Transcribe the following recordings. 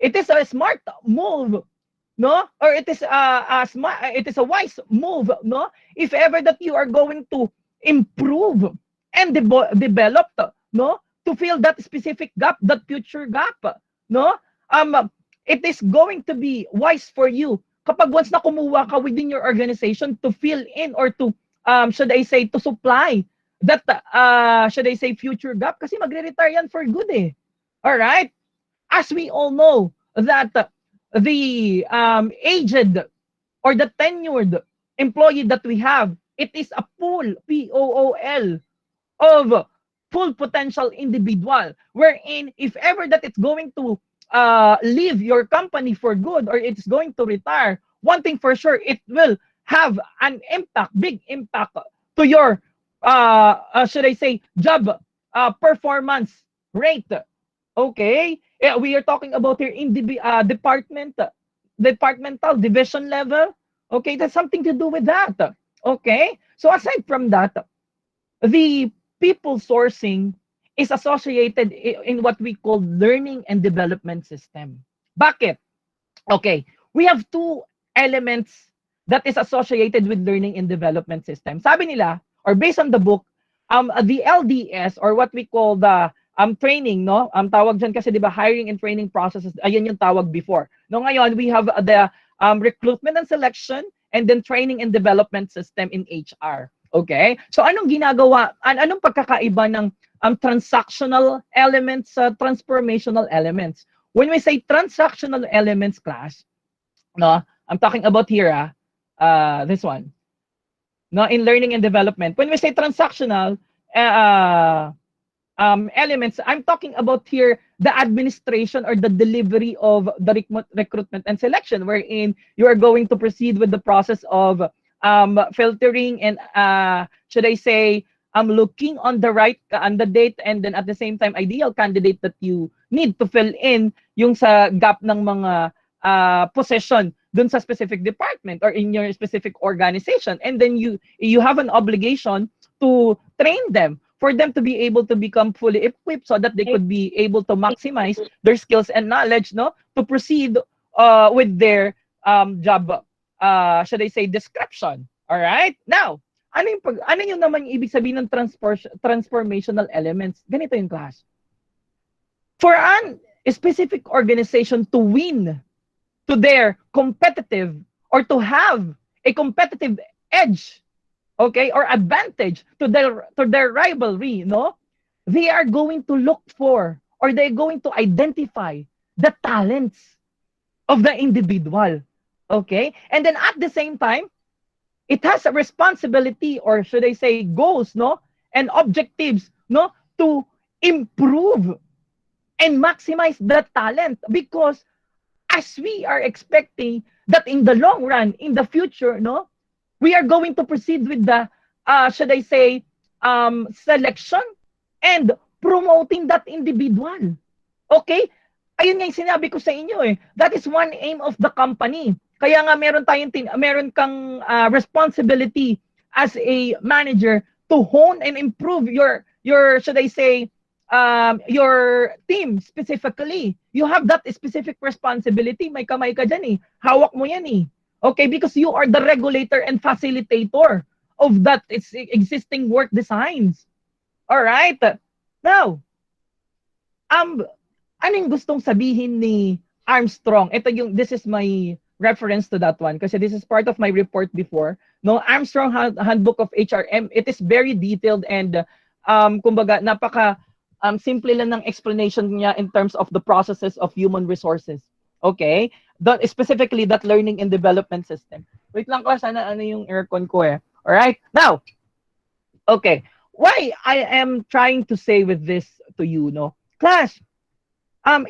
it is a smart move, no? Or it is a smart, it is a wise move, no? If ever that you are going to improve and develop, no? To fill that specific gap, that future gap, no? It is going to be wise for you kapag once na kumuha ka within your organization to fill in or to should I say to supply that should I say future gap kasi magre-retire yan for good eh. All right? As we all know that the aged or the tenured employee that we have, it is a pool, P-O-O-L, of full potential individual, wherein if ever that it's going to leave your company for good or it's going to retire, one thing for sure, it will have an impact, big impact to your, should I say, job performance rate. Okay? Yeah, we are talking about here in the departmental division level. Okay, that's something to do with that. Okay? So aside from that, the people sourcing is associated in what we call learning and development system. Bakit? Okay, we have two elements that is associated with learning and development system. Sabi nila, or based on the book, the LDS or what we call the training, no? Tawag dyan kasi 'di ba hiring and training processes, ayun yung tawag before. No, ngayon we have the recruitment and selection and then training and development system in HR. Okay? So anong ginagawa? Anong pagkakaiba ng transactional elements sa transformational elements? When we say transactional elements class, no, I'm talking about here this one. No, in learning and development. When we say transactional elements, I'm talking about here the administration or the delivery of the recruitment and selection, wherein you are going to proceed with the process of filtering and should I say looking on the right candidate and then at the same time ideal candidate that you need to fill in yung sa gap ng mga position dun sa specific department or in your specific organization, and then you have an obligation to train them for them to be able to become fully equipped so that they could be able to maximize their skills and knowledge, no, to proceed with their job, should I say, description. All right? Now, ano yung naman yung ibig sabihin ng transformational elements? Ganito yung class. For a specific organization to win to their competitive or to have a competitive edge, okay, or advantage to their rivalry, no? They are going to look for or they're going to identify the talents of the individual, okay? And then at the same time, it has a responsibility or should I say goals, no? And objectives, no? To improve and maximize the talent, because as we are expecting that in the long run, in the future, no? We are going to proceed with the, should I say, selection and promoting that individual. Okay? Ayun nga yung sinabi ko sa inyo eh. That is one aim of the company. Kaya nga meron kang responsibility as a manager to hone and improve your should I say, your team specifically. You have that specific responsibility. May kamay ka dyan eh. Hawak mo yan eh. Okay, because you are the regulator and facilitator of that existing work designs. All right. Now, ano yung gustong sabihin ni Armstrong? This is my reference to that one kasi this is part of my report before. No, Armstrong Handbook of HRM. It is very detailed and kumbaga napaka simple lang ng explanation niya in terms of the processes of human resources. Okay? Specifically that learning and development system. Wait lang class, ano yung aircon ko eh. All right? Now, okay. Why I am trying to say with this to you, no? Class,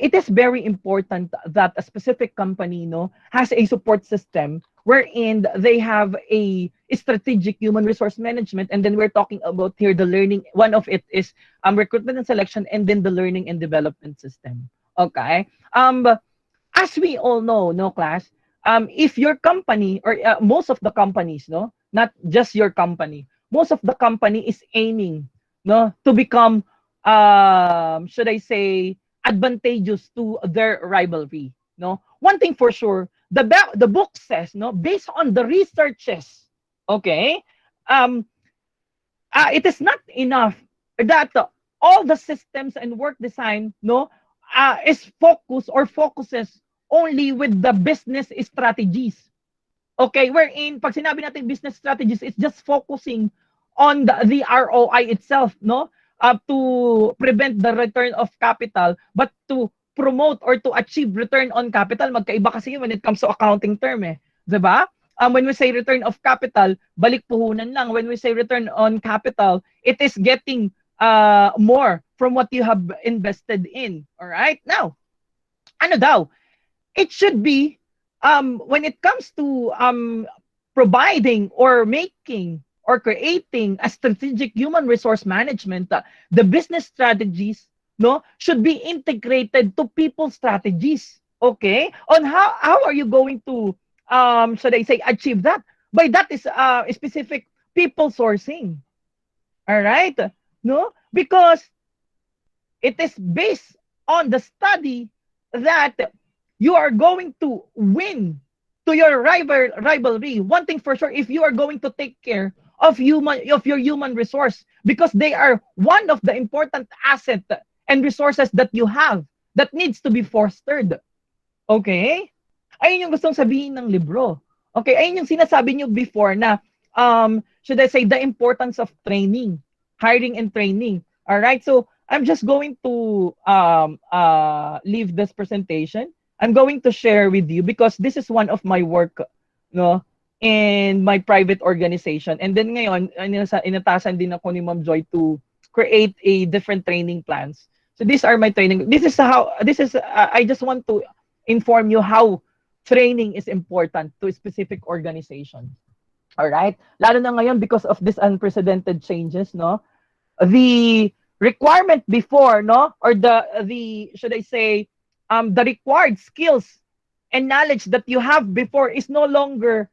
it is very important that a specific company, no, has a support system wherein they have a strategic human resource management, and then we're talking about here the learning. One of it is recruitment and selection, and then the learning and development system. Okay? As we all know, no, class, if your company or most of the companies, no, not just your company, most of the company is aiming, no, to become, should I say, advantageous to their rivalry. no? One thing for sure, the book says, no, based on the researches, okay, um, it is not enough that all the systems and work design, no, is focused or focuses only with the business strategies. Okay, wherein pag sinabi natin business strategies, it's just focusing on the ROI itself, no? To prevent the return of capital, but to promote or to achieve return on capital, magkaiba kasi when it comes to accounting term eh. 'Di ba? When we say return of capital, balik puhunan lang. When we say return on capital, it is getting more from what you have invested in. All right? Now, ano daw? It should be when it comes to providing or making or creating a strategic human resource management, the business strategies, no, should be integrated to people strategies. Okay, on how are you going to should I say achieve that? By that is specific people sourcing. All right, no, because it is based on the study that you are going to win to your rivalry. One thing for sure, if you are going to take care of your human resource, because they are one of the important asset and resources that you have that needs to be fostered. Okay? Ayun yung gustong sabihin ng libro. Okay, ayun yung sinasabi nyo before na should I say the importance of training, hiring and training. All right? So I'm just going to leave this presentation. I'm going to share with you because this is one of my work, no, in my private organization. And then ngayon, inatasan din ako ni Ma'am Joy to create a different training plans. So these are my training. This is I just want to inform you how training is important to a specific organization. All right? Lalo na ngayon because of this unprecedented changes, no? The requirement before, no, or the should I say the required skills and knowledge that you have before is no longer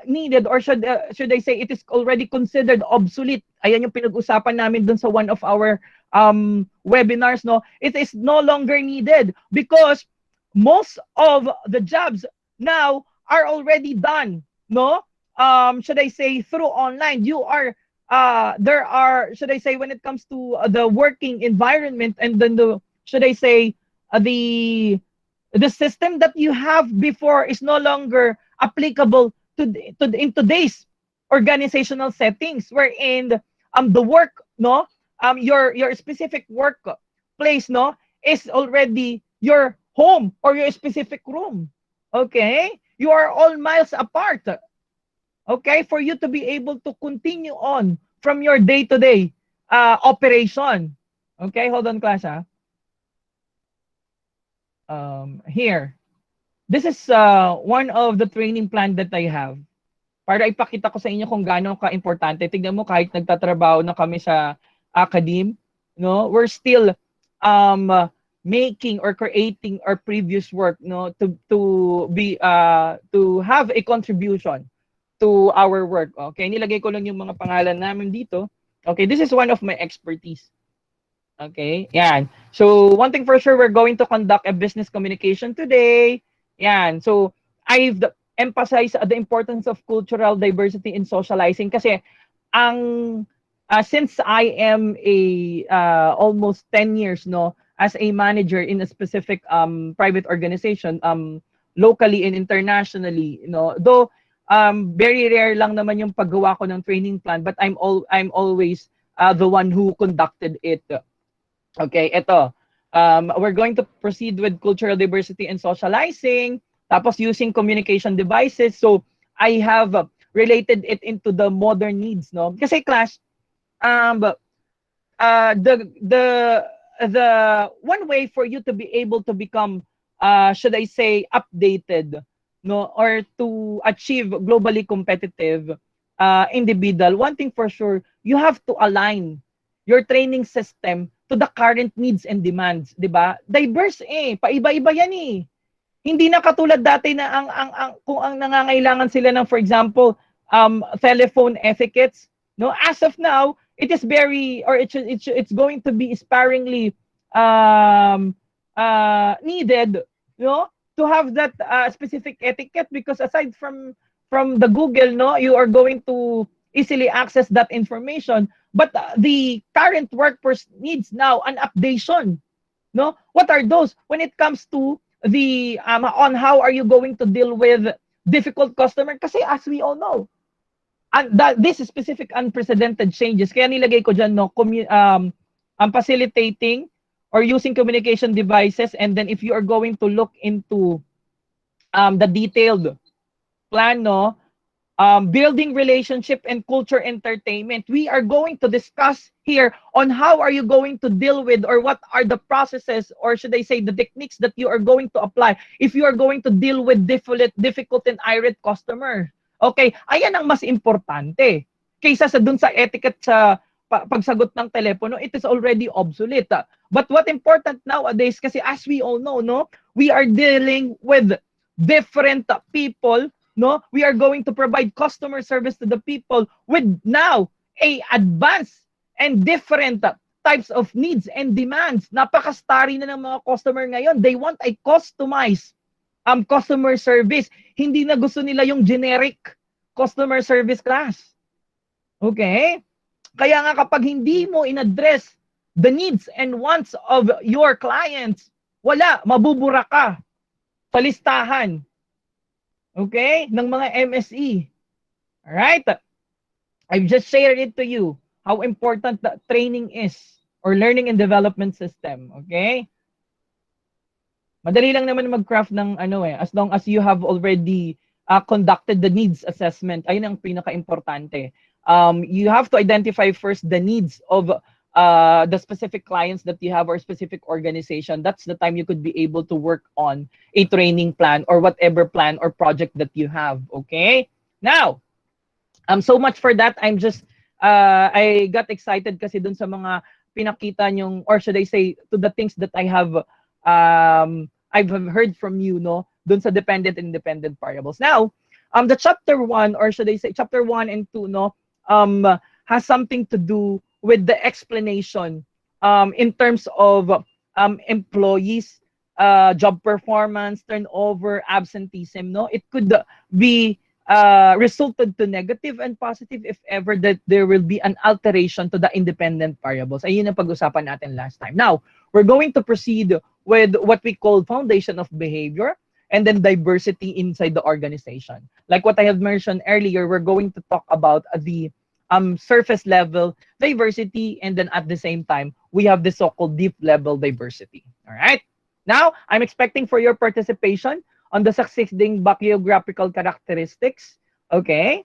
needed, or should I say it is already considered obsolete. Ayan yung pinag-usapan namin dun sa one of our webinars, no. It is no longer needed because most of the jobs now are already done, no. Should I say through online. You are there are, should I say, when it comes to the working environment, and then the, should I say, the system that you have before is no longer applicable in today's organizational settings, wherein the work, no, your specific work place, no, is already your home or your specific room. Okay, you are all miles apart. Okay, for you to be able to continue on from your day-to-day operation. Okay, hold on, class. Here, this is one of the training plan that I have. Para ipakita ko sa inyo kung gaano ka-importante. Tignan mo, kahit nagtatrabaho na kami sa academe, no, we're still making or creating our previous work, no, to have a contribution to our work. Okay, nilagay ko lang yung mga pangalan namin dito. Okay, this is one of my expertise. Okay, yan. So, one thing for sure, we're going to conduct a business communication today. Yan. So, I've emphasized the importance of cultural diversity in socializing kasi ang since I am a almost 10 years, no, as a manager in a specific private organization, locally and internationally, you know, though very rare lang naman yung paggawa ko ng training plan, but I'm always the one who conducted it. Okay, ito. We're going to proceed with cultural diversity and socializing, tapos using communication devices. So I have related it into the modern needs, no? Kasi class, the one way for you to be able to become should I say updated, no, or to achieve globally competitive individual, one thing for sure, you have to align your training system to the current needs and demands, 'di ba? Diverse paiba-iba yan eh. Hindi na katulad dati na kung ang nangangailangan sila ng, for example, telephone etiquettes, no, as of now it is very, or it's going to be sparingly needed, no, to have that specific etiquette, because aside from the Google, no, you are going to easily access that information. But the current workforce needs now an updation. No, what are those when it comes to the on how are you going to deal with difficult customer? Kasi as we all know, and this is specific unprecedented changes. Kaya nilagay ko dyan, no, facilitating or using communication devices. And then if you are going to look into the detailed plan, no, building relationship and culture entertainment, we are going to discuss here on how are you going to deal with, or what are the processes, or should I say the techniques that you are going to apply if you are going to deal with difficult and irate customer. Okay, ayan ang mas importante kaysa sa dun sa etiquette sa pagsagot ng telepono. It is already obsolete. But what important nowadays, kasi as we all know, no, we are dealing with different people, no, we are going to provide customer service to the people with now a advanced and different types of needs and demands. Napaka-starry na ng mga customer ngayon. They want a customized customer service. Hindi na gusto nila yung generic customer service class. Okay? Kaya nga kapag hindi mo in-address the needs and wants of your clients, wala, mabubura ka sa listahan. Okay? Ng mga MSE. Alright? I've just shared it to you how important the training is, or learning and development system. Okay? Madali lang naman mag-craft ng as long as you have already conducted the needs assessment. Ayun ang pinaka-importante. You have to identify first the needs of the specific clients that you have, or specific organization. That's the time you could be able to work on a training plan or whatever plan or project that you have. Okay? Now, so much for that. I'm just, I got excited kasi dun sa mga pinakita nyong, or should I say, to the things that I have, I've heard from you, no, dun sa dependent and independent variables. Now, the chapter 1, or should I say, chapter 1 and 2, no, has something to do with the explanation in terms of employees, job performance, turnover, absenteeism, no? It could be resulted to negative and positive if ever that there will be an alteration to the independent variables. Ayun ang pag-usapan natin last time. Now, we're going to proceed with what we call foundation of behavior, and then diversity inside the organization. Like what I have mentioned earlier, we're going to talk about the surface level diversity, and then at the same time, we have the so-called deep level diversity. All right? Now, I'm expecting for your participation on the succeeding biographical characteristics. Okay?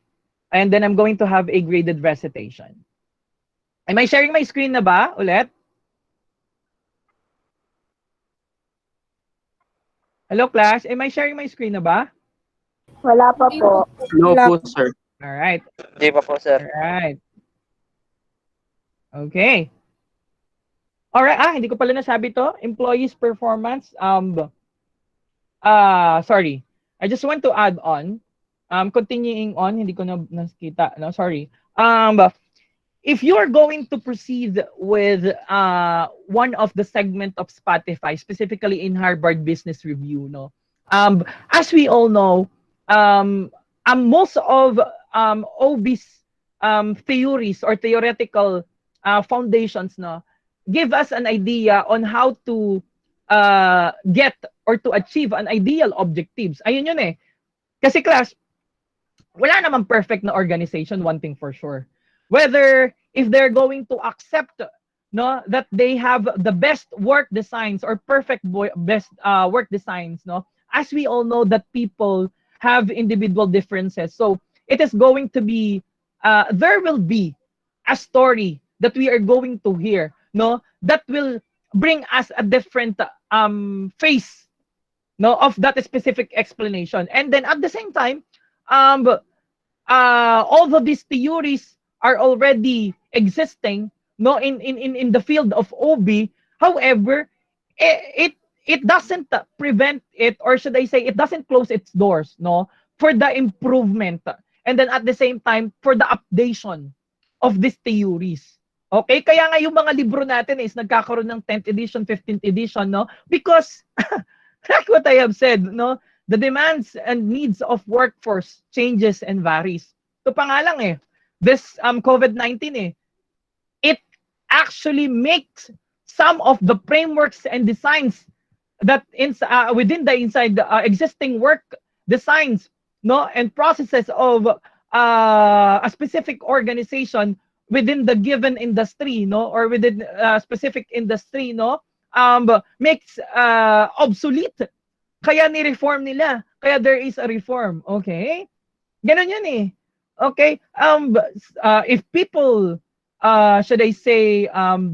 And then I'm going to have a graded recitation. Am I sharing my screen na ba ulit? Hello, class. Am I sharing my screen na ba? Wala pa po. No po, sir. All right. Hindi pa po, sir. All right. Okay. All right. Hindi ko pala nasabi to. Employees performance. Sorry. I just want to add on. Continuing on. Hindi ko na nakita. No, sorry. If you are going to proceed with one of the segment of Spotify, specifically in Harvard Business Review, no, as we all know, most of OB's theories or theoretical foundations, no, give us an idea on how to get or to achieve an ideal objectives. Ayun yun eh. Kasi class, wala namang perfect na organization, one thing for sure. Whether if they're going to accept, no, that they have the best work designs or perfect best work designs, no, as we all know that people have individual differences. So it is going to be, there will be a story that we are going to hear, no, that will bring us a different face, no, of that specific explanation. And then at the same time, although these theories are already existing, no, in the field of OB, however, it doesn't prevent it, or should I say, it doesn't close its doors, no, for the improvement, and then at the same time for the updation of these theories. Okay, kaya nga yung mga libro natin is nagkakaroon ng 10th edition, 15th edition, no, because like what I have said, no? The demands and needs of workforce changes and varies. Ito pa nga lang eh. This COVID-19 eh, it actually makes some of the frameworks and designs that within the inside the existing work designs, no, and processes of a specific organization within the given industry, no, or within a specific industry, no, makes obsolete. Kaya ni-reform nila. Kaya there is a reform. Okay? Ganon yun eh. Okay? If people, should I say,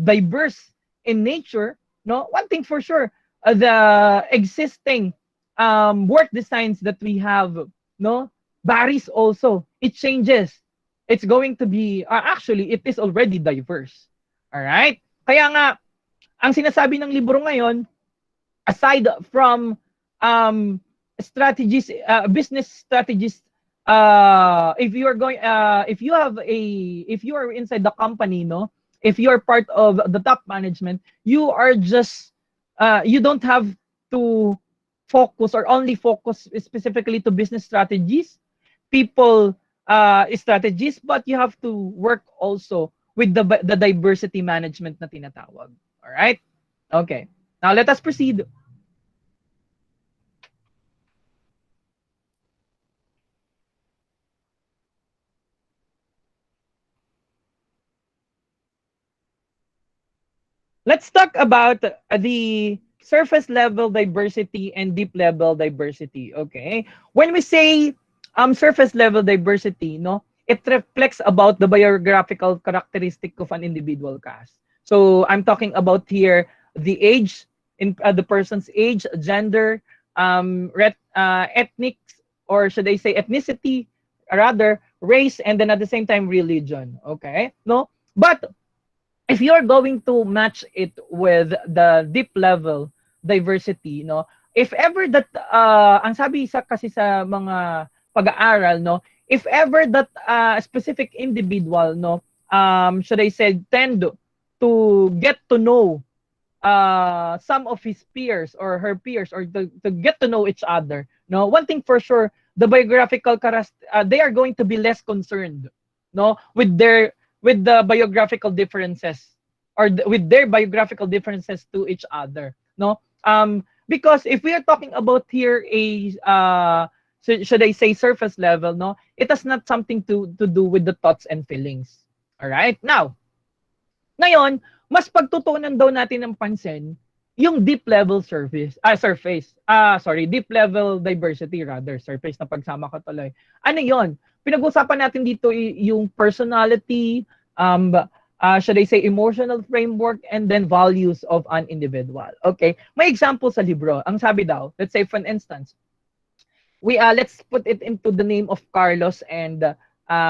diverse in nature, no, one thing for sure, the existing work designs that we have, no, varies also. It changes. It's going to be, actually, it is already diverse. Alright? Kaya nga, ang sinasabi ng libro ngayon, aside from strategies, business strategies, if you are inside the company, no, if you are part of the top management, you are just you don't have to focus or only focus specifically to business strategies, people strategies, but you have to work also with the diversity management na tinatawag. All right? Okay. Now let us proceed. Let's talk about the surface level diversity and deep level diversity. Okay, when we say surface level diversity, no, it reflects about the biographical characteristic of an individual cast. So I'm talking about here the age, in the person's age, gender, ethnic, or should I say ethnicity, rather race, and then at the same time religion. Okay, no, but if you're going to match it with the deep level diversity, no, if ever that ang sabi kasi sa mga pag-aaral, no, if ever that specific individual, no, should I say tend to get to know some of his peers or her peers, or to get to know each other, no, one thing for sure, the biographical they are going to be less concerned, no, with the biographical differences, or with their biographical differences to each other, no, because if we are talking about here a should I say surface level, no, it has not something to do with the thoughts and feelings. All right, now ngayon mas pagtutunan daw natin ng pansin yung deep level deep level diversity, rather surface na pagsama ko tuloy. Ano yon? Pinag-usapan natin dito yung personality, should I say emotional framework, and then values of an individual. Okay, may example sa libro. Ang sabi daw, let's say for instance, let's put it into the name of Carlos and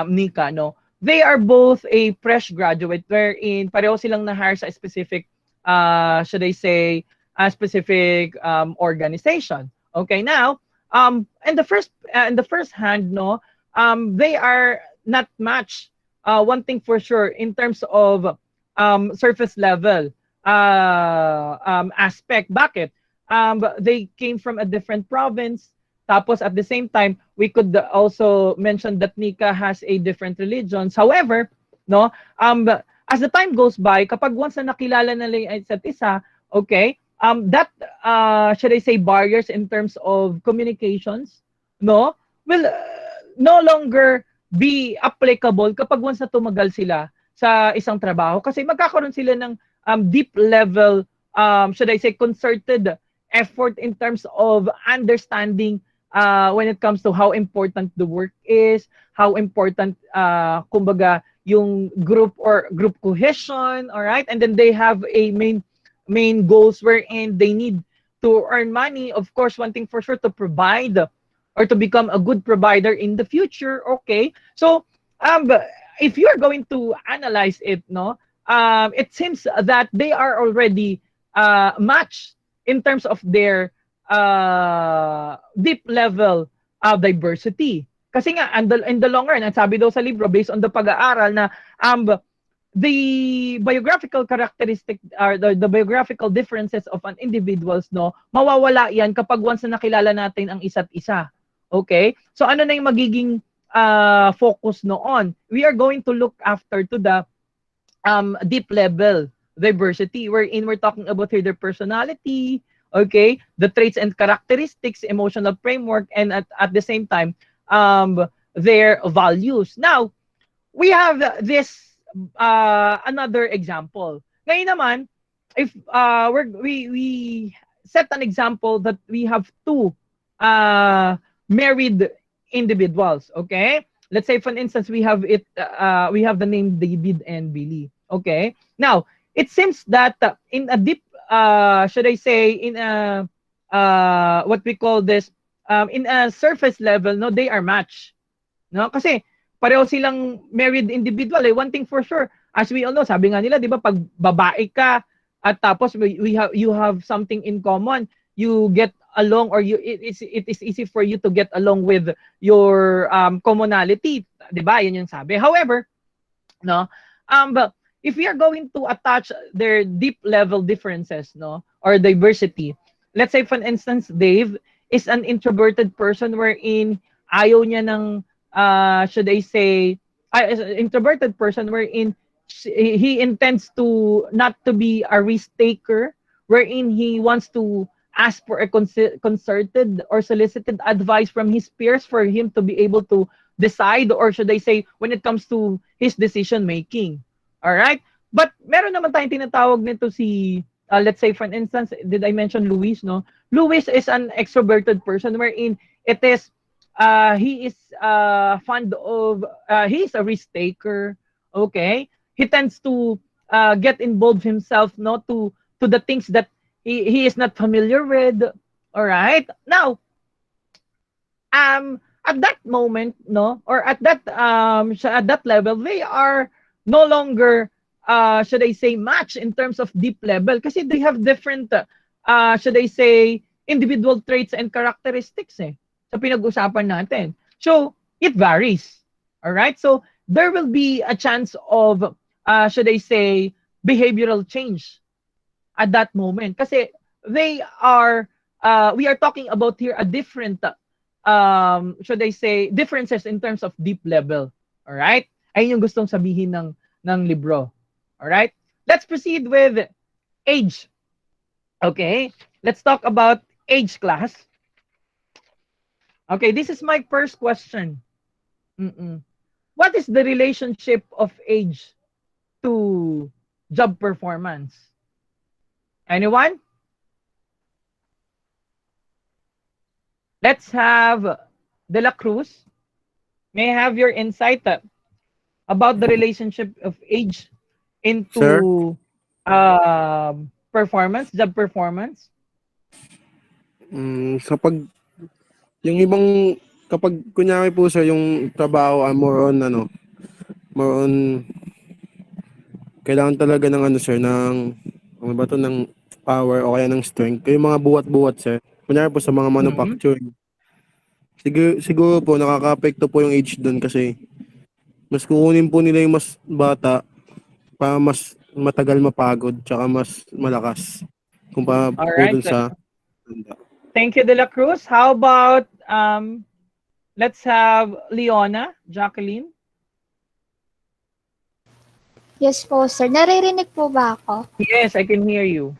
Nika, no. They are both a fresh graduate wherein pareho silang na-hire sa specific should I say a specific organization. Okay, now in the first hand, no, they are not matched. One thing for sure in terms of surface level aspect. Bakit? They came from a different province. Tapos at the same time, we could also mention that Nika has a different religions. However, no, as the time goes by, kapag once na nakilala na lang isa't isa, okay, that should I say barriers in terms of communications, no, will no longer be applicable kapag once na tumagal sila sa isang trabaho, kasi magkakaroon sila ng deep level should I say concerted effort in terms of understanding when it comes to how important the work is, how important kumbaga yung group cohesion, all right, and then they have a main goals wherein they need to earn money, of course, one thing for sure, to provide or to become a good provider in the future. Okay, so if you're going to analyze it, no, it seems that they are already matched in terms of their deep level diversity. Kasi nga in the long run, ang sabi daw sa libro based on the pag-aaral na the biographical characteristic or the biographical differences of an individuals, no, mawawala yan kapag once na nakilala natin ang isa't isa. Okay? So ano na yung magiging focus noon? We are going to look after to the deep level diversity, wherein we're talking about here their personality, okay, the traits and characteristics, emotional framework, and at the same time, their values. Now, we have this another example. Ngayon naman, if we set an example that we have two married individuals, okay? Let's say, for instance, we have the name David and Billy, okay? Now, it seems that in a deep, should I say, in a what we call this, in a surface level, no, they are matched, no? Kasi pareho silang married individual. One thing for sure, as we all know, sabi nga nila, di ba, pag babae ka at tapos you have something in common, you get along, or it is easy for you to get along with your commonality, di ba? Yan yung sabi. However, no, but if we are going to attach their deep level differences, no, or diversity, let's say, for instance, Dave is an introverted person wherein ayaw niya ng should I say, introverted person wherein he intends to not to be a risk taker, wherein he wants to ask for a concerted or solicited advice from his peers for him to be able to decide, or should I say, when it comes to his decision making. All right? But meron naman tayong tinatawag nito si, let's say, for instance, did I mention Luis, no? Luis is an extroverted person wherein it is, he is fond of, he is a risk taker, okay? He tends to get involved himself, no, to the things that he is not familiar with, all right? Now, at that moment, no, or at that level, they are no longer, should I say, match in terms of deep level, kasi they have different, should I say, individual traits and characteristics, sa pinag-usapan natin. So, it varies. All right? So, there will be a chance of, should I say, behavioral change at that moment. Kasi they are, we are talking about here a different, should I say, differences in terms of deep level. All right? Ayun yung gustong sabihin ng libro. All right? Let's proceed with age. Okay? Let's talk about age, class. Okay, this is my first question. What is the relationship of age to job performance? Anyone? Let's have De La Cruz. May I have your insight about the relationship of age into performance, job performance? Kapag yung ibang, kapag kunyari po sir, yung trabaho more on kailangan talaga ng sir, ng ng power o kaya ng strength. Yung mga buwat-buwat sir, kunyari po sa mga manufacturing. Siguro po nakaka-apekto po yung age doon kasi mas kukunin po nila yung mas bata para mas matagal mapagod tsaka mas malakas kumpara po dun sa Thank you, De La Cruz. How about, let's have Leona, Jacqueline. Yes po, sir. Naririnig po ba ako? Yes, I can hear you.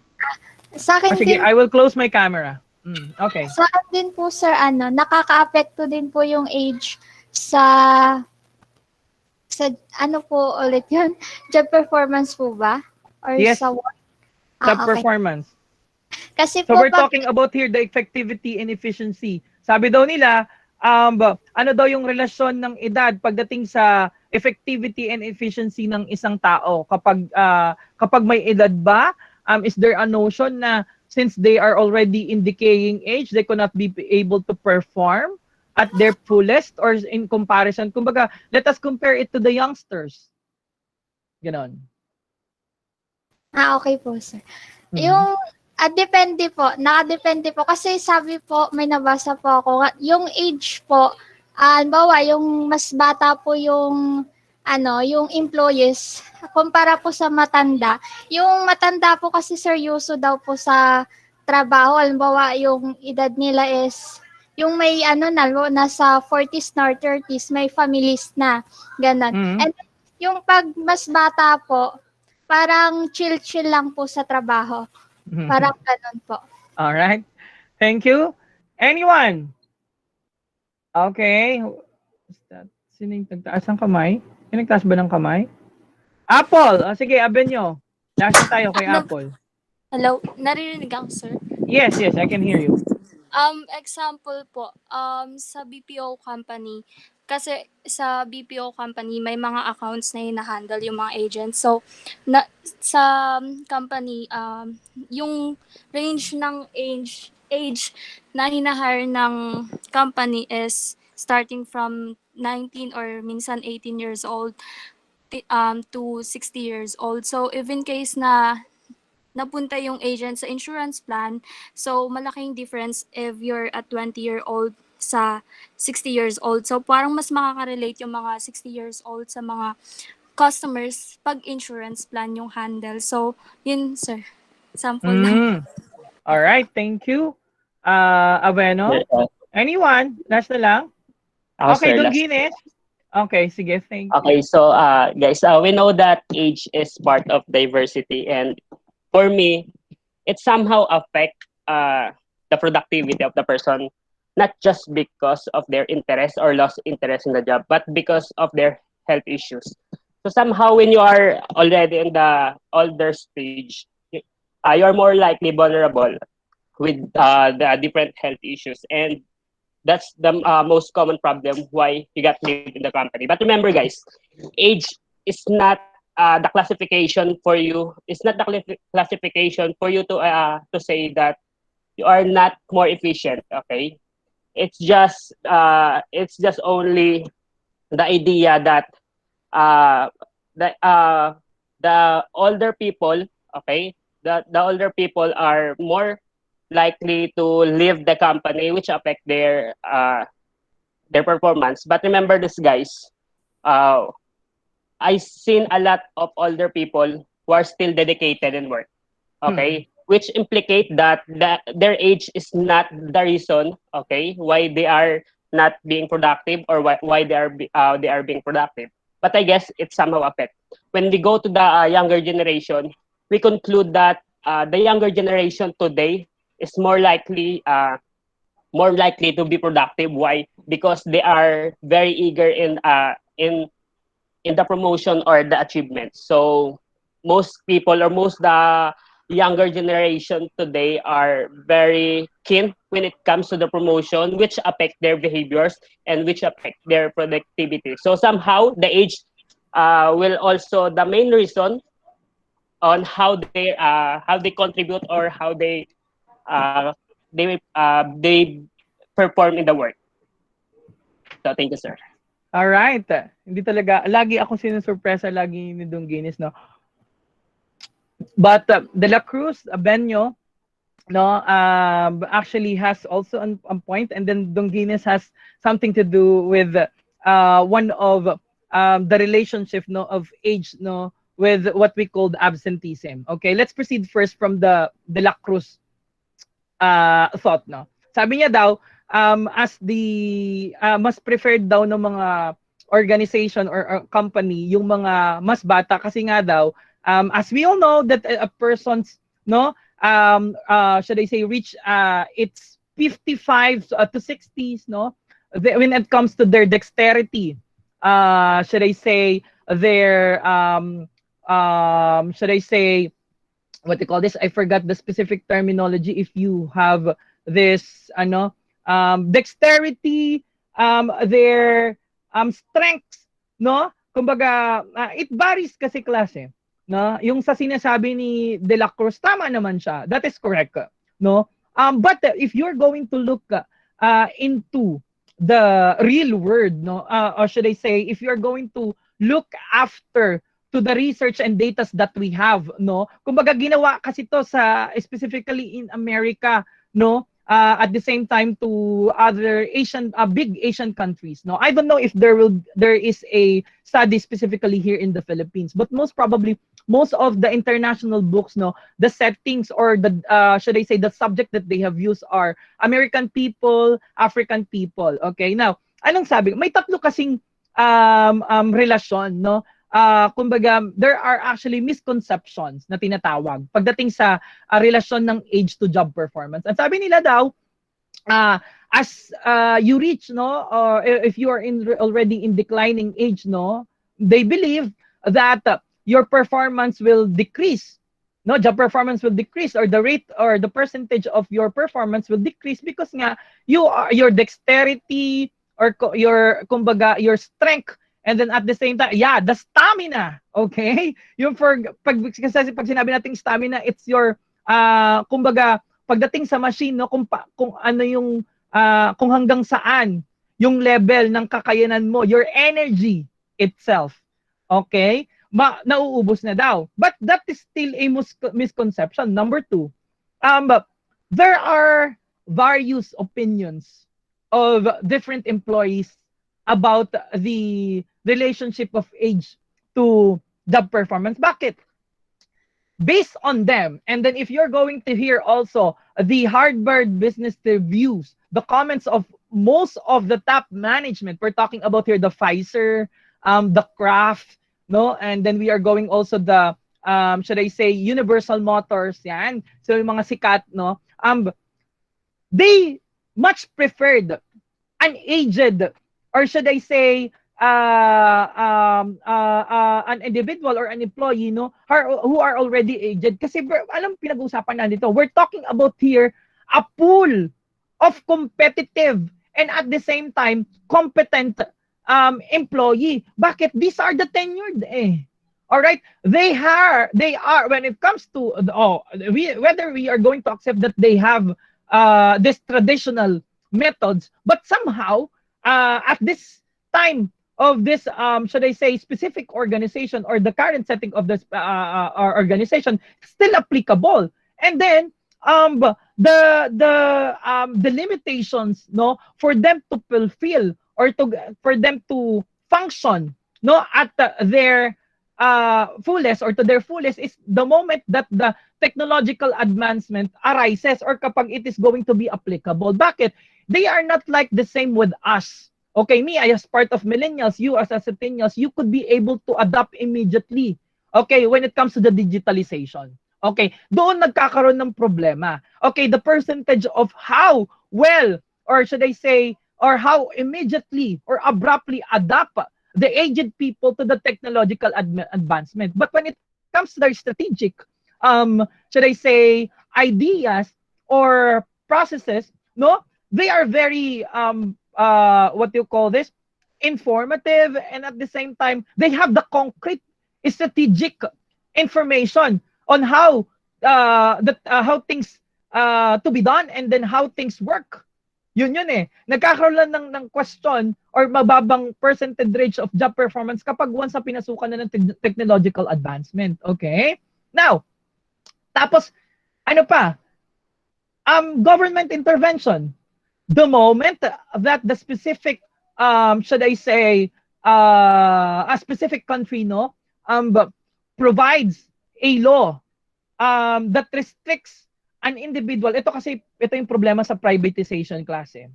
Sa akin Sige, din, I will close my camera. Okay. sa akin din po, sir, nakaka-apekto din po yung age sa ano po ulit yun? Job performance po ba? Or Yes. sa work? Job Okay. performance. Kasi So po, we're talking about here the effectivity and efficiency. Sabi daw nila, ano daw yung relasyon ng edad pagdating sa effectivity and efficiency ng isang tao kapag may edad ba, is there a notion na since they are already in decaying age, they cannot be able to perform at their fullest, or in comparison, kumbaga, let us compare it to the youngsters. Ganon. okay po, sir. Yung depende po, nakadepende po. Kasi sabi po, may nabasa po ako, yung age po, halimbawa, yung mas bata po yung yung employees, kumpara po sa matanda, yung matanda po kasi seryoso daw po sa trabaho. Halimbawa, yung edad nila is, yung may nasa 40s na or 30s, may families na, ganon. Mhm. And yung pag mas bata po, parang chill-chill lang po sa trabaho. Parang ganon po. All right. Thank you. Anyone? Okay. Who's that? Sino yung nagtaas ng kamay? Yung nagtaas ba ng kamay? Apple. Sige, Abenyo. Last na tayo kay Apple. Hello, naririnig ako, sir. Yes, I can hear you. Example po, sa BPO company, kasi sa BPO company, may mga accounts na hinahandle yung mga agents. So, sa company, yung range ng age na hinahire ng company is starting from 19 or minsan 18 years old to 60 years old. So, if in case na napunta yung agent sa insurance plan, so malaking difference if you're a 20-year-old sa 60 years old. So parang mas makaka-relate yung mga 60 years old sa mga customers pag insurance plan yung handle. So yun, sir. Sample lang. All right, thank you. Aveno? Anyone? Last na lang? Ako, Okay, sir, Don last. Guinness. Okay, sige, thank you. Okay, so guys, we know that age is part of diversity, and for me, it somehow affect the productivity of the person, not just because of their interest or lost interest in the job, but because of their health issues. So somehow, when you are already in the older stage, you are more likely vulnerable with the different health issues, and that's the most common problem why you got leave in the company. But remember, guys, age is not the classification for you. It's not the classification for you to say that you are not more efficient. Okay, it's just only the idea that uh, the older people, okay, the older people are more likely to leave the company, which affect their performance. But remember this, guys. I've seen a lot of older people who are still dedicated in work. Okay, which implicate that their age is not the reason. Okay, why they are not being productive or why they are being productive. But I guess it somehow affect. When we go to the younger generation, we conclude that the younger generation today is more likely to be productive. Why? Because they are very eager in the promotion or the achievement. So most people or most the younger generation today are very keen when it comes to the promotion, which affect their behaviors and which affect their productivity. So somehow the age will also the main reason on how they contribute or how they perform in the work. So thank you, sir. All right. Hindi talaga, lagi akong sinusurpresa lagi ni Don Guinness, no? But De La Cruz, Benyo, no, actually has also a point, and then Don Guinness has something to do with one of the relationship, no, of age, no, with what we called absenteeism. Okay, let's proceed first from the De La Cruz thought, no. Sabi niya daw, as the mas preferred daw ng mga organization or company yung mga mas bata kasi nga daw as we all know that a person's no should I say reach its 55 to 60s, no, when it comes to their dexterity, should I say their should I say what they call this, I forgot the specific terminology, if you have this dexterity, their strengths, no? Kumbaga, it varies kasi klase, no? Yung sa sinasabi ni De La Cruz, tama naman siya. That is correct, no? But if you're going to look into the real world, no? Or should I say, if you're going to look after to the research and data that we have, no? Kumbaga ginawa kasi to sa specifically in America, no? at the same time to other big Asian countries. No, I don't know if there is a study specifically here in the Philippines, but most probably most of the international books, no, the settings or the should I say the subject that they have used are American people, African people. Okay, now anong sabi? May tatlo kasing relasyon, no? Kumbaga, there are actually misconceptions na tinatawag pagdating sa relasyon ng age to job performance. At sabi nila daw, as you reach, no, or if you are already in declining age, no, they believe that your performance will decrease. No, job performance will decrease, or the rate or the percentage of your performance will decrease because nga your dexterity or your kumbaga your strength. And then at the same time, yeah, the stamina, okay? Yung kasi pag sinabi nating stamina, it's your, kumbaga, pagdating sa machine, no, kung ano yung, kung hanggang saan yung level ng kakayanan mo, your energy itself, okay? Nauubos na daw. But that is still a misconception. Number 2, there are various opinions of different employees about the relationship of age to job performance. Bakit? Based on them, and then if you're going to hear also the Harvard Business Reviews, the comments of most of the top management, we're talking about here the Pfizer, the Kraft, no, and then we are going also the should I say Universal Motors, yan. So yung mga sikat, no, they much preferred an aged, or should I say, an individual or an employee, no, who are already aged. Kasi alam pinag-usapan na dito, we're talking about here a pool of competitive and at the same time competent employee. Bakit? These are the tenured All right, they are when it comes to whether we are going to accept that they have this traditional methods, but somehow at this time of this should I say specific organization or the current setting of this organization still applicable. And then the limitations, no, for them to fulfill or for them to function, no, at their fullest or to their fullest is the moment that the technological advancement arises or kapag it is going to be applicable. Bakit? They are not like the same with us. Okay, me as part of millennials, you as centennials, you could be able to adapt immediately. Okay, when it comes to the digitalization. Okay, doon nagkakaroon ng problema. Okay, the percentage of how well, or should I say, or how immediately or abruptly adapt the aged people to the technological advancement. But when it comes to their strategic, should I say, ideas or processes, no, they are very what do you call this, informative, and at the same time they have the concrete strategic information on how how things to be done and then how things work. Yun nagkakaroon lang ng question or mababang percentage rate of job performance kapag once na pinasukan na ng technological advancement. Okay, now tapos ano pa, government intervention. The moment that the specific, should I say, a specific country, no, provides a law that restricts an individual. Ito yung problema sa privatization klase.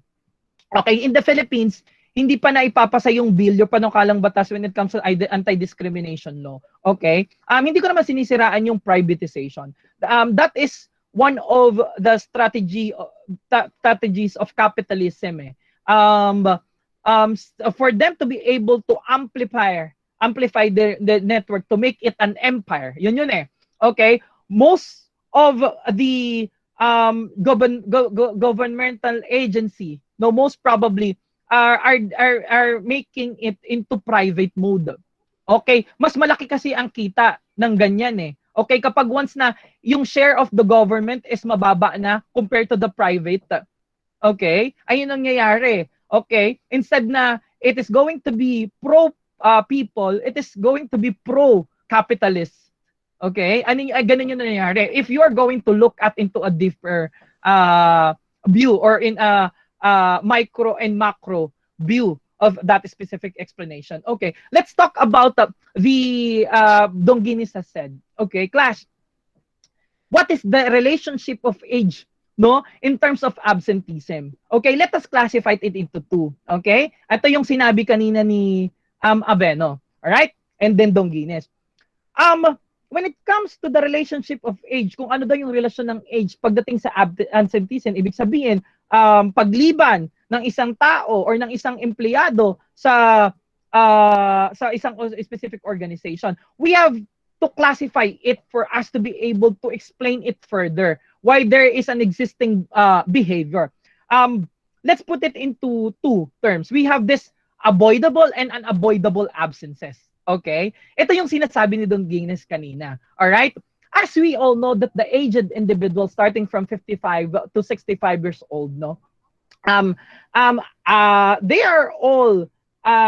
Okay, in the Philippines, hindi pa na ipapasa yung bill, yung panukalang batas when it comes to anti-discrimination law. Okay? Hindi ko naman sinisiraan yung privatization. That is one of the strategies of capitalism. For them to be able to amplify the network to make it an empire. Yun Okay? Most of the governmental agency, no, most probably are making it into private mode. Okay? Mas malaki kasi ang kita ng ganyan Okay, kapag once na yung share of the government is mababa na compared to the private, okay, ayun ang nangyayari. Okay, instead na it is going to be pro people, it is going to be pro capitalist. Okay, ganun yung nangyayari. If you are going to look at into a deeper view or in a micro and macro view of that specific explanation. Okay, let's talk about the Donginis has said. Okay, class, what is the relationship of age, no, in terms of absenteeism? Okay, let us classify it into two. Okay, ito yung sinabi kanina ni Abeno, all right, and then Donginis. When it comes to the relationship of age, kung ano daw yung relasyon ng age pagdating sa absenteeism, ibig sabihin, pagliban ng isang tao or ng isang empleyado sa isang specific organization, we have to classify it for us to be able to explain it further, why there is an existing behavior. Let's put it into two terms. We have this avoidable and unavoidable absences. Okay? Ito yung sinasabi ni Don Guinness kanina. Alright? As we all know that the aged individual starting from 55 to 65 years old, no? They are all,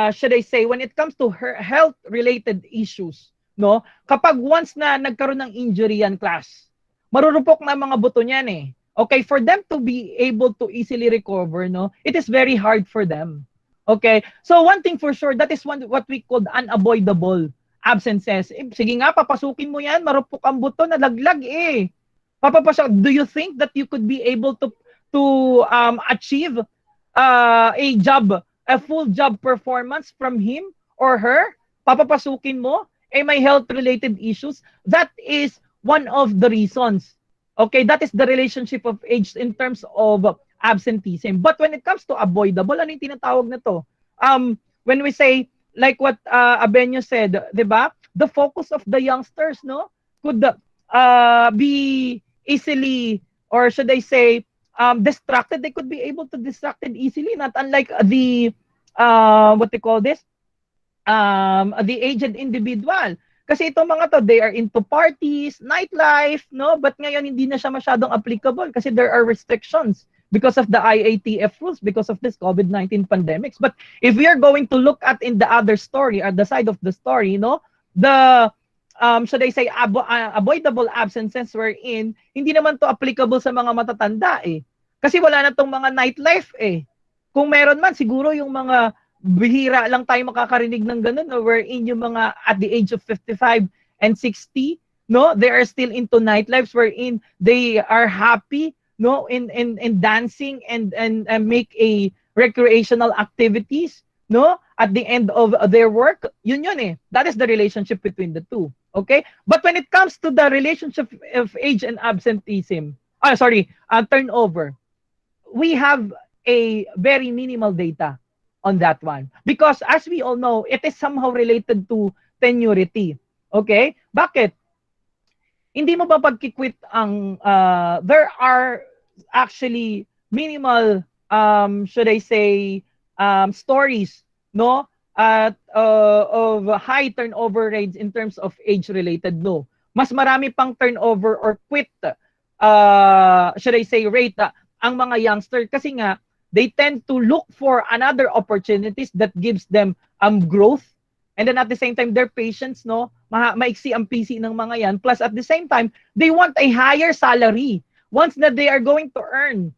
should I say, when it comes to her health-related issues, no? Kapag once na nagkaroon ng injury yan, class, marurupok na mga buto niyan eh. Okay? For them to be able to easily recover, no? It is very hard for them. Okay? So one thing for sure, that is what we call unavoidable absences. Sige nga, papasukin mo yan, marupok ang buto, nalaglag eh. Papapasok. Do you think that you could be able to achieve a full job performance from him or her? Papapasukin mo? May health-related issues? That is one of the reasons. Okay? That is the relationship of age in terms of absenteeism. But when it comes to avoidable, ano yung tinatawag na to? When we say, like what Abenyo said, di ba? The focus of the youngsters, no, could be easily, or should I say, distracted. They could be able to distracted easily, not unlike the what they call this, the aged individual. Kasi itong mga to, they are into parties, nightlife, no? But ngayon hindi na siya masyadong applicable kasi there are restrictions because of the IATF rules, because of this COVID-19 pandemics. But if we are going to look at in the other story, or the side of the story, no, the should I say avoidable absences wherein hindi naman to applicable sa mga matatanda eh. Kasi wala na tong mga nightlife eh. Kung meron man, siguro yung mga bihira lang tayo makakarinig ng ganun, no, wherein yung mga at the age of 55 and 60, no, they are still into nightlives wherein they are happy, no, in dancing and make a recreational activities, no, at the end of their work. Yun eh. That is the relationship between the two. Okay? But when it comes to the relationship of age and absenteeism, turnover, we have a very minimal data on that one. Because as we all know, it is somehow related to tenuity. Okay? Bakit? Hindi mo ba pagkikwit ang, there are actually minimal, should I say, stories, no, of high turnover rates in terms of age-related, no. Mas marami pang turnover or quit, should I say, rate ang mga youngster kasi nga, they tend to look for another opportunities that gives them growth. And then at the same time, their patience, no, maiksi ang PC ng mga yan. Plus at the same time, they want a higher salary. Once that they are going to earn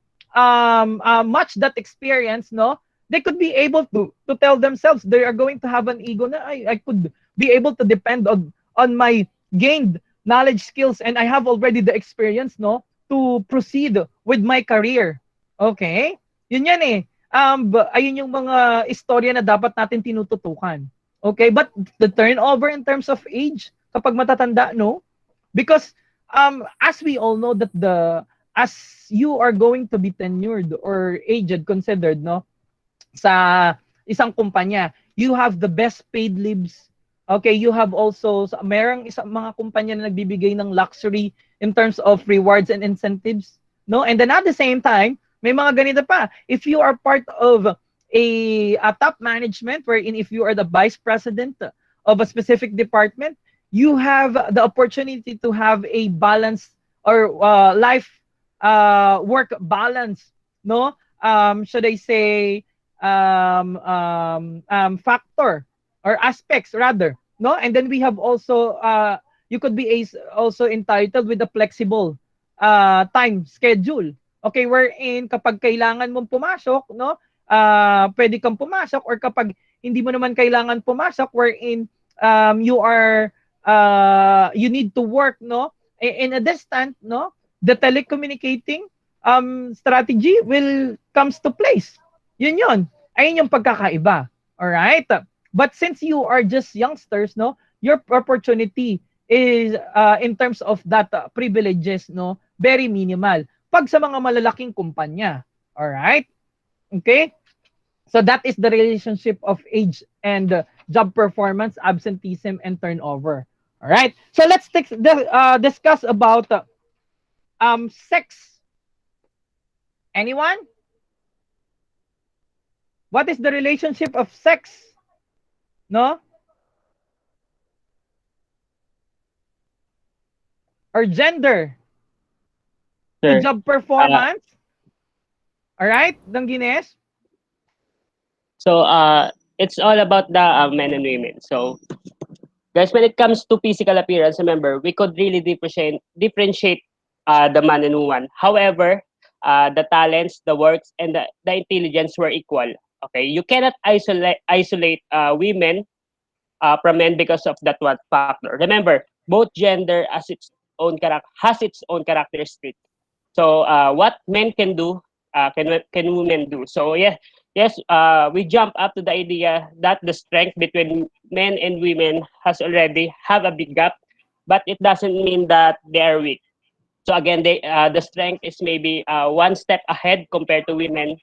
much that experience, no, they could be able to tell themselves they are going to have an ego na I could be able to depend on my gained knowledge, skills, and I have already the experience, no, to proceed with my career. Okay? Yun yan eh. Ayun yung mga istorya na dapat natin tinututukan. Okay? But the turnover in terms of age, kapag matatanda, no? Because as we all know that as you are going to be tenured or aged considered, no, sa isang kumpanya, you have the best paid leaves. Okay, you have also merong isang mga kumpanya na nagbibigay ng luxury in terms of rewards and incentives, no? And then at the same time, may mga ganito pa. If you are part of a top management wherein if you are the vice president of a specific department, you have the opportunity to have a balance or life work balance, no? Should I say factor or aspects rather, no? And then we have also you could be also entitled with a flexible time schedule. Okay, wherein kapag kailangan mong pumasok, no, pwede kang pumasok, or kapag hindi mo naman kailangan pumasok, wherein you need to work, no, in a distant, no, the telecommunicating strategy will comes to place. Yun. Ayun yung pagkakaiba. All right? But since you are just youngsters, no, your opportunity is in terms of that privileges, no, very minimal. Pag sa mga malalaking kumpanya. All right? Okay? So that is the relationship of age and job performance, absenteeism, and turnover. All right? So let's discuss about sex. Anyone? What is the relationship of sex? No? Or gender to Sure. job performance? All right, Dangines? So it's all about the men and women. So guys, when it comes to physical appearance, remember, we could really differentiate the man and woman. However, the talents, the works, and the intelligence were equal. Okay, you cannot isolate women from men because of that one factor. Remember, both gender has its own characteristic. So what men can do, can women do? So yes, we jump up to the idea that the strength between men and women has already have a big gap, but it doesn't mean that they are weak. So again, the strength is maybe one step ahead compared to women,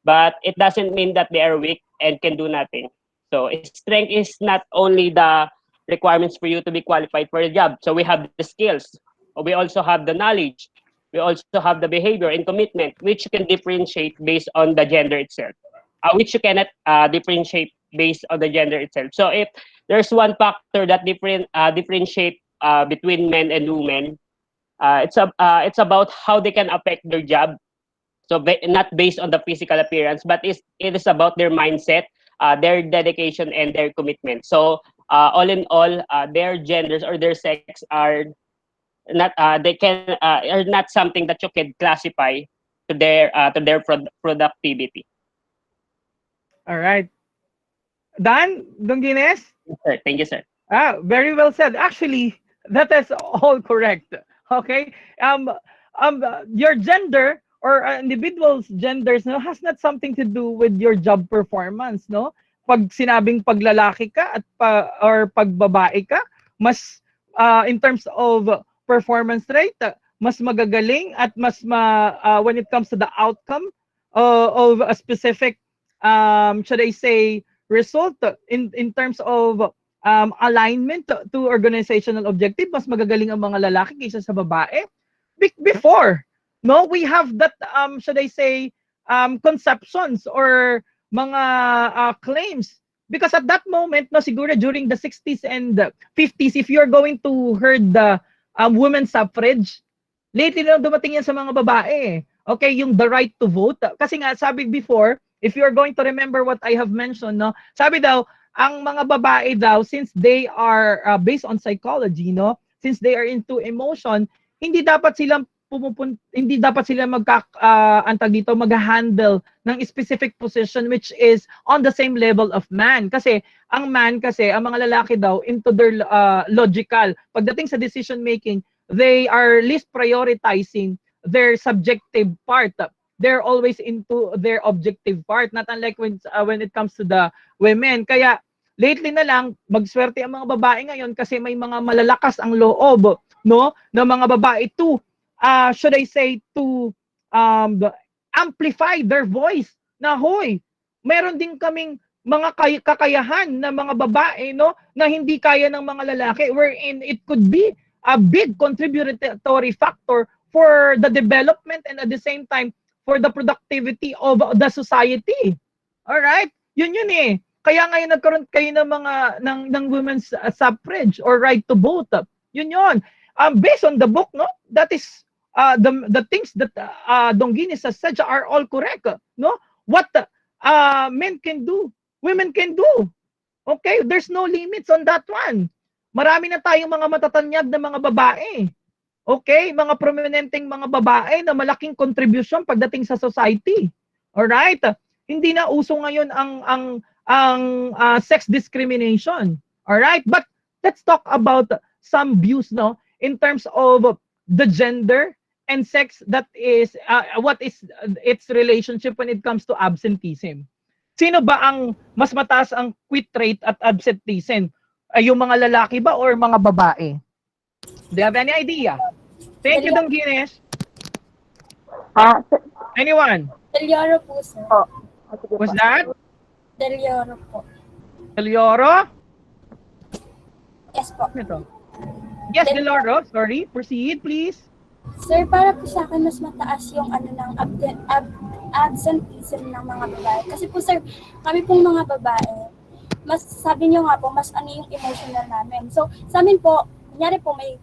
but it doesn't mean that they are weak and can do nothing. So strength is not only the requirements for you to be qualified for a job. So we have the skills, we also have the knowledge, we also have the behavior and commitment, which you can differentiate based on the gender itself, which you cannot differentiate based on the gender itself. So if there's one factor that differentiate between men and women, it's about how they can affect their job. So not based on the physical appearance, but it is about their mindset, their dedication, and their commitment. So all in all, their genders or their sex are not something that you can classify to their productivity. All right. Dan, Dongines? Sir, thank you, sir. Very well said. Actually, that is all correct. Okay? Your gender or individual's genders, no, has not something to do with your job performance, no? Pag sinabing paglalaki ka or pagbabae ka, mas in terms of performance rate, mas magagaling at when it comes to the outcome of a specific should I say result in terms of alignment to organizational objective, mas magagaling ang mga lalaki kaysa sa babae. Before, no, we have that should I say conceptions or mga claims, because at that moment, no, siguro during the 60s and 50s, if you're going to heard the women's suffrage, lately lang dumating yan sa mga babae. Okay, yung the right to vote. Kasi nga, sabi before, if you're going to remember what I have mentioned, no, sabi daw, ang mga babae daw, since they are based on psychology, no, since they are into emotion, hindi dapat silang mag-handle ng specific position which is on the same level of man. Kasi ang mga lalaki daw into their logical. Pagdating sa decision making, they are least prioritizing their subjective part. They're always into their objective part, not unlike when it comes to the women. Kaya lately na lang magswerte ang mga babae ngayon kasi may mga malalakas ang loob, no, ng mga babae to should I say to amplify their voice. Na hoy, meron din kaming mga kakayahan na mga babae, no, na hindi kaya ng mga lalaki, wherein it could be a big contributory factor for the development and at the same time for the productivity of the society. All right? Yun eh. Kaya ngayon nagkaroon kayo ng mga ng women's suffrage or right to vote. Yun. Based on the book, no? That is the things that Dongines has said are all correct, no? What men can do, women can do. Okay? There's no limits on that one. Marami na tayong mga matatanyag na mga babae. Okay, mga prominenteng mga babae na malaking contribution pagdating sa society. All right? Hindi na uso ngayon ang sex discrimination. All right? But let's talk about some views, no, in terms of the gender and sex, that is what is its relationship when it comes to absenteeism. Sino ba ang mas mataas ang quit rate at absenteeism? Ay, yung mga lalaki ba or mga babae? Do you have any idea? Thank you, Dong Guinness. Anyone? Del Oro po, sir. Was that? Del Oro po. Elioro? Yes po. Ito. Yes, Deloro. Sorry. Proceed, please. Sir, para po sa akin, mas mataas yung ano ng absenteeism ng mga babae. Kasi po, sir, kami pong mga babae, mas, sabi niyo nga po, mas ano yung emotional namin. So, sa amin po, kunyari po may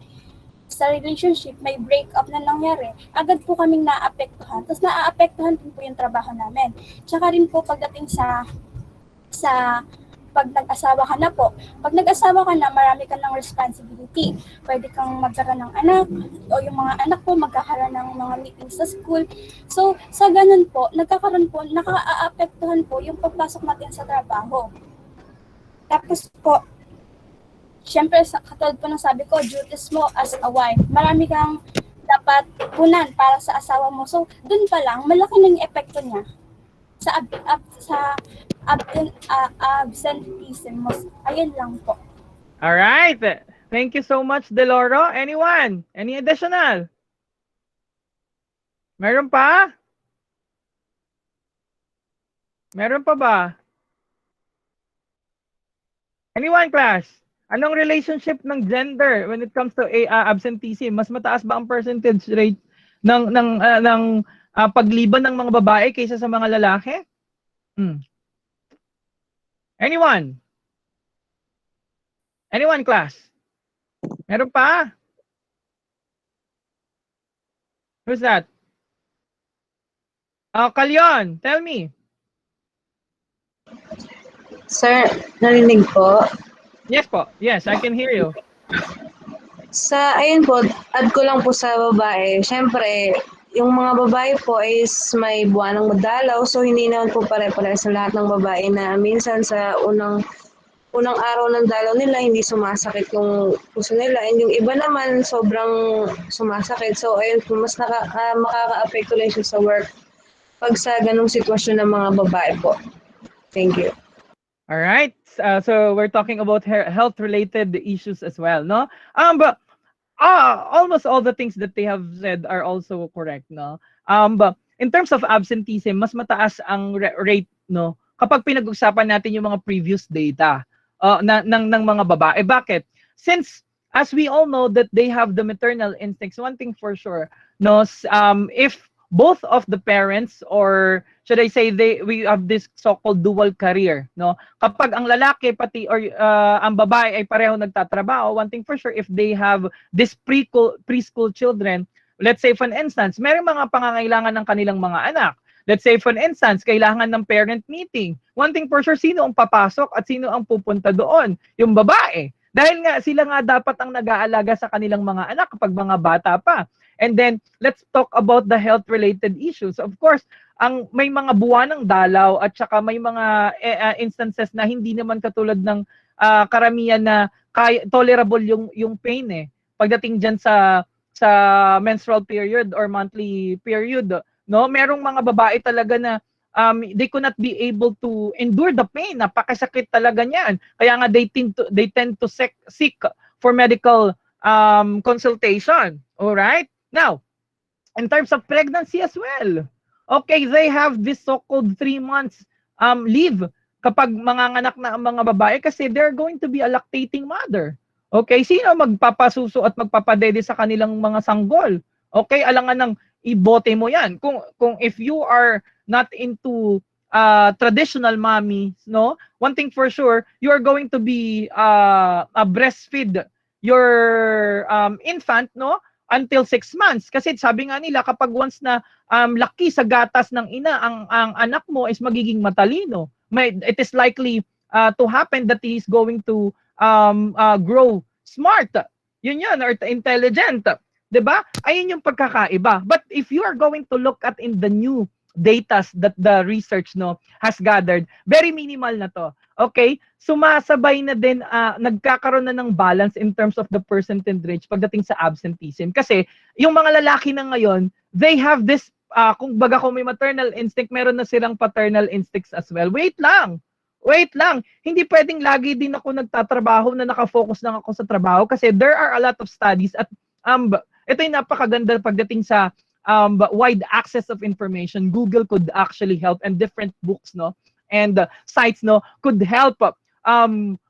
sa relationship, may breakup na nangyari, agad po kaming naapektuhan. Tapos naaapektuhan din po yung trabaho namin. Tsaka rin po pagdating sa pag nag-asawa ka na po. Pag nag-asawa ka na, marami ka ng responsibility. Pwede kang magkaroon ng anak, o yung mga anak po magkakaroon ng mga meetings sa school. So, sa ganun po, nakaaapektuhan po yung pagpasok natin sa trabaho. Tapos po, syempre, katulad po ng sabi ko, duties mo as a wife. Marami kang dapat punan para sa asawa mo. So, dun pa lang, malaki na yung epekto niya sa absenteeism mo. Ayun lang po. All right. Thank you so much, Deloro. Anyone? Any additional? Meron pa? Meron pa ba? Anyone, class? Anong relationship ng gender when it comes to absenteeism? Mas mataas ba ang percentage rate ng pagliban ng mga babae kaysa sa mga lalaki? Anyone? Anyone, class? Meron pa? Who's that? Kalyon, tell me. Sir, narinig po. Yes po. Yes, I can hear you. Ayun po, add ko lang po sa babae. Siyempre, yung mga babae po is may buwanang madalaw, so hindi naman po pare-pare sa lahat ng babae na minsan sa unang araw ng dalaw nila, hindi sumasakit yung puso nila. And yung iba naman, sobrang sumasakit. So, ayun po, mas makaka-apekto lang siya sa work pag sa ganong sitwasyon ng mga babae po. Thank you. All right. So we're talking about health-related issues as well, no? But almost all the things that they have said are also correct, no? But in terms of absenteeism, mas mataas ang rate, no? Kapag pinag-usapan natin yung mga previous data ng mga babae. Bakit? Since, as we all know that they have the maternal instincts, one thing for sure, no? If both of the parents, or should I say we have this so-called dual career, no? Kapag ang lalaki pati or ang babae ay pareho nagtatrabaho, one thing for sure, if they have this preschool children, let's say for instance, merong mga pangangailangan ng kanilang mga anak. Let's say for instance, kailangan ng parent meeting. One thing for sure, sino ang papasok at sino ang pupunta doon? Yung babae. Dahil nga sila nga dapat ang nag-aalaga sa kanilang mga anak kapag mga bata pa. And then, let's talk about the health-related issues. Of course, may mga buwanang dalaw at saka may mga instances na hindi naman katulad ng karamihan na tolerable yung pain eh. Pagdating dyan sa menstrual period or monthly period, no? Merong mga babae talaga na they could not be able to endure the pain. Napakasakit talaga niyan. Kaya nga they tend to seek for medical consultation. All right? Now, in terms of pregnancy as well, okay, they have this so-called 3 months leave kapag manganganak na ang mga babae kasi they're going to be a lactating mother. Okay, sino magpapasuso at magpapadede sa kanilang mga sanggol? Okay, alangan ng ibote mo yan. Kung if you are not into traditional mommy, no? One thing for sure, you are going to be breastfeed your infant, no? Until 6 months. Kasi sabi nga nila, kapag once na laki sa gatas ng ina, ang anak mo is magiging matalino. It is likely to happen that he is going to grow smart. Yun, or intelligent. 'Di ba? Ayun yung pagkakaiba. But if you are going to look at in the new data that the research has gathered, very minimal na to. Okay? Sumasabay na din, nagkakaroon na ng balance in terms of the percentage rate pagdating sa absenteeism. Kasi yung mga lalaki na ngayon, they have this, kung may maternal instinct, meron na silang paternal instincts as well. Wait lang. Hindi pwedeng lagi din ako nagtatrabaho na nakafocus lang ako sa trabaho kasi there are a lot of studies at ito yung napakaganda pagdating sa wide access of information. Google could actually help, and different books and sites could help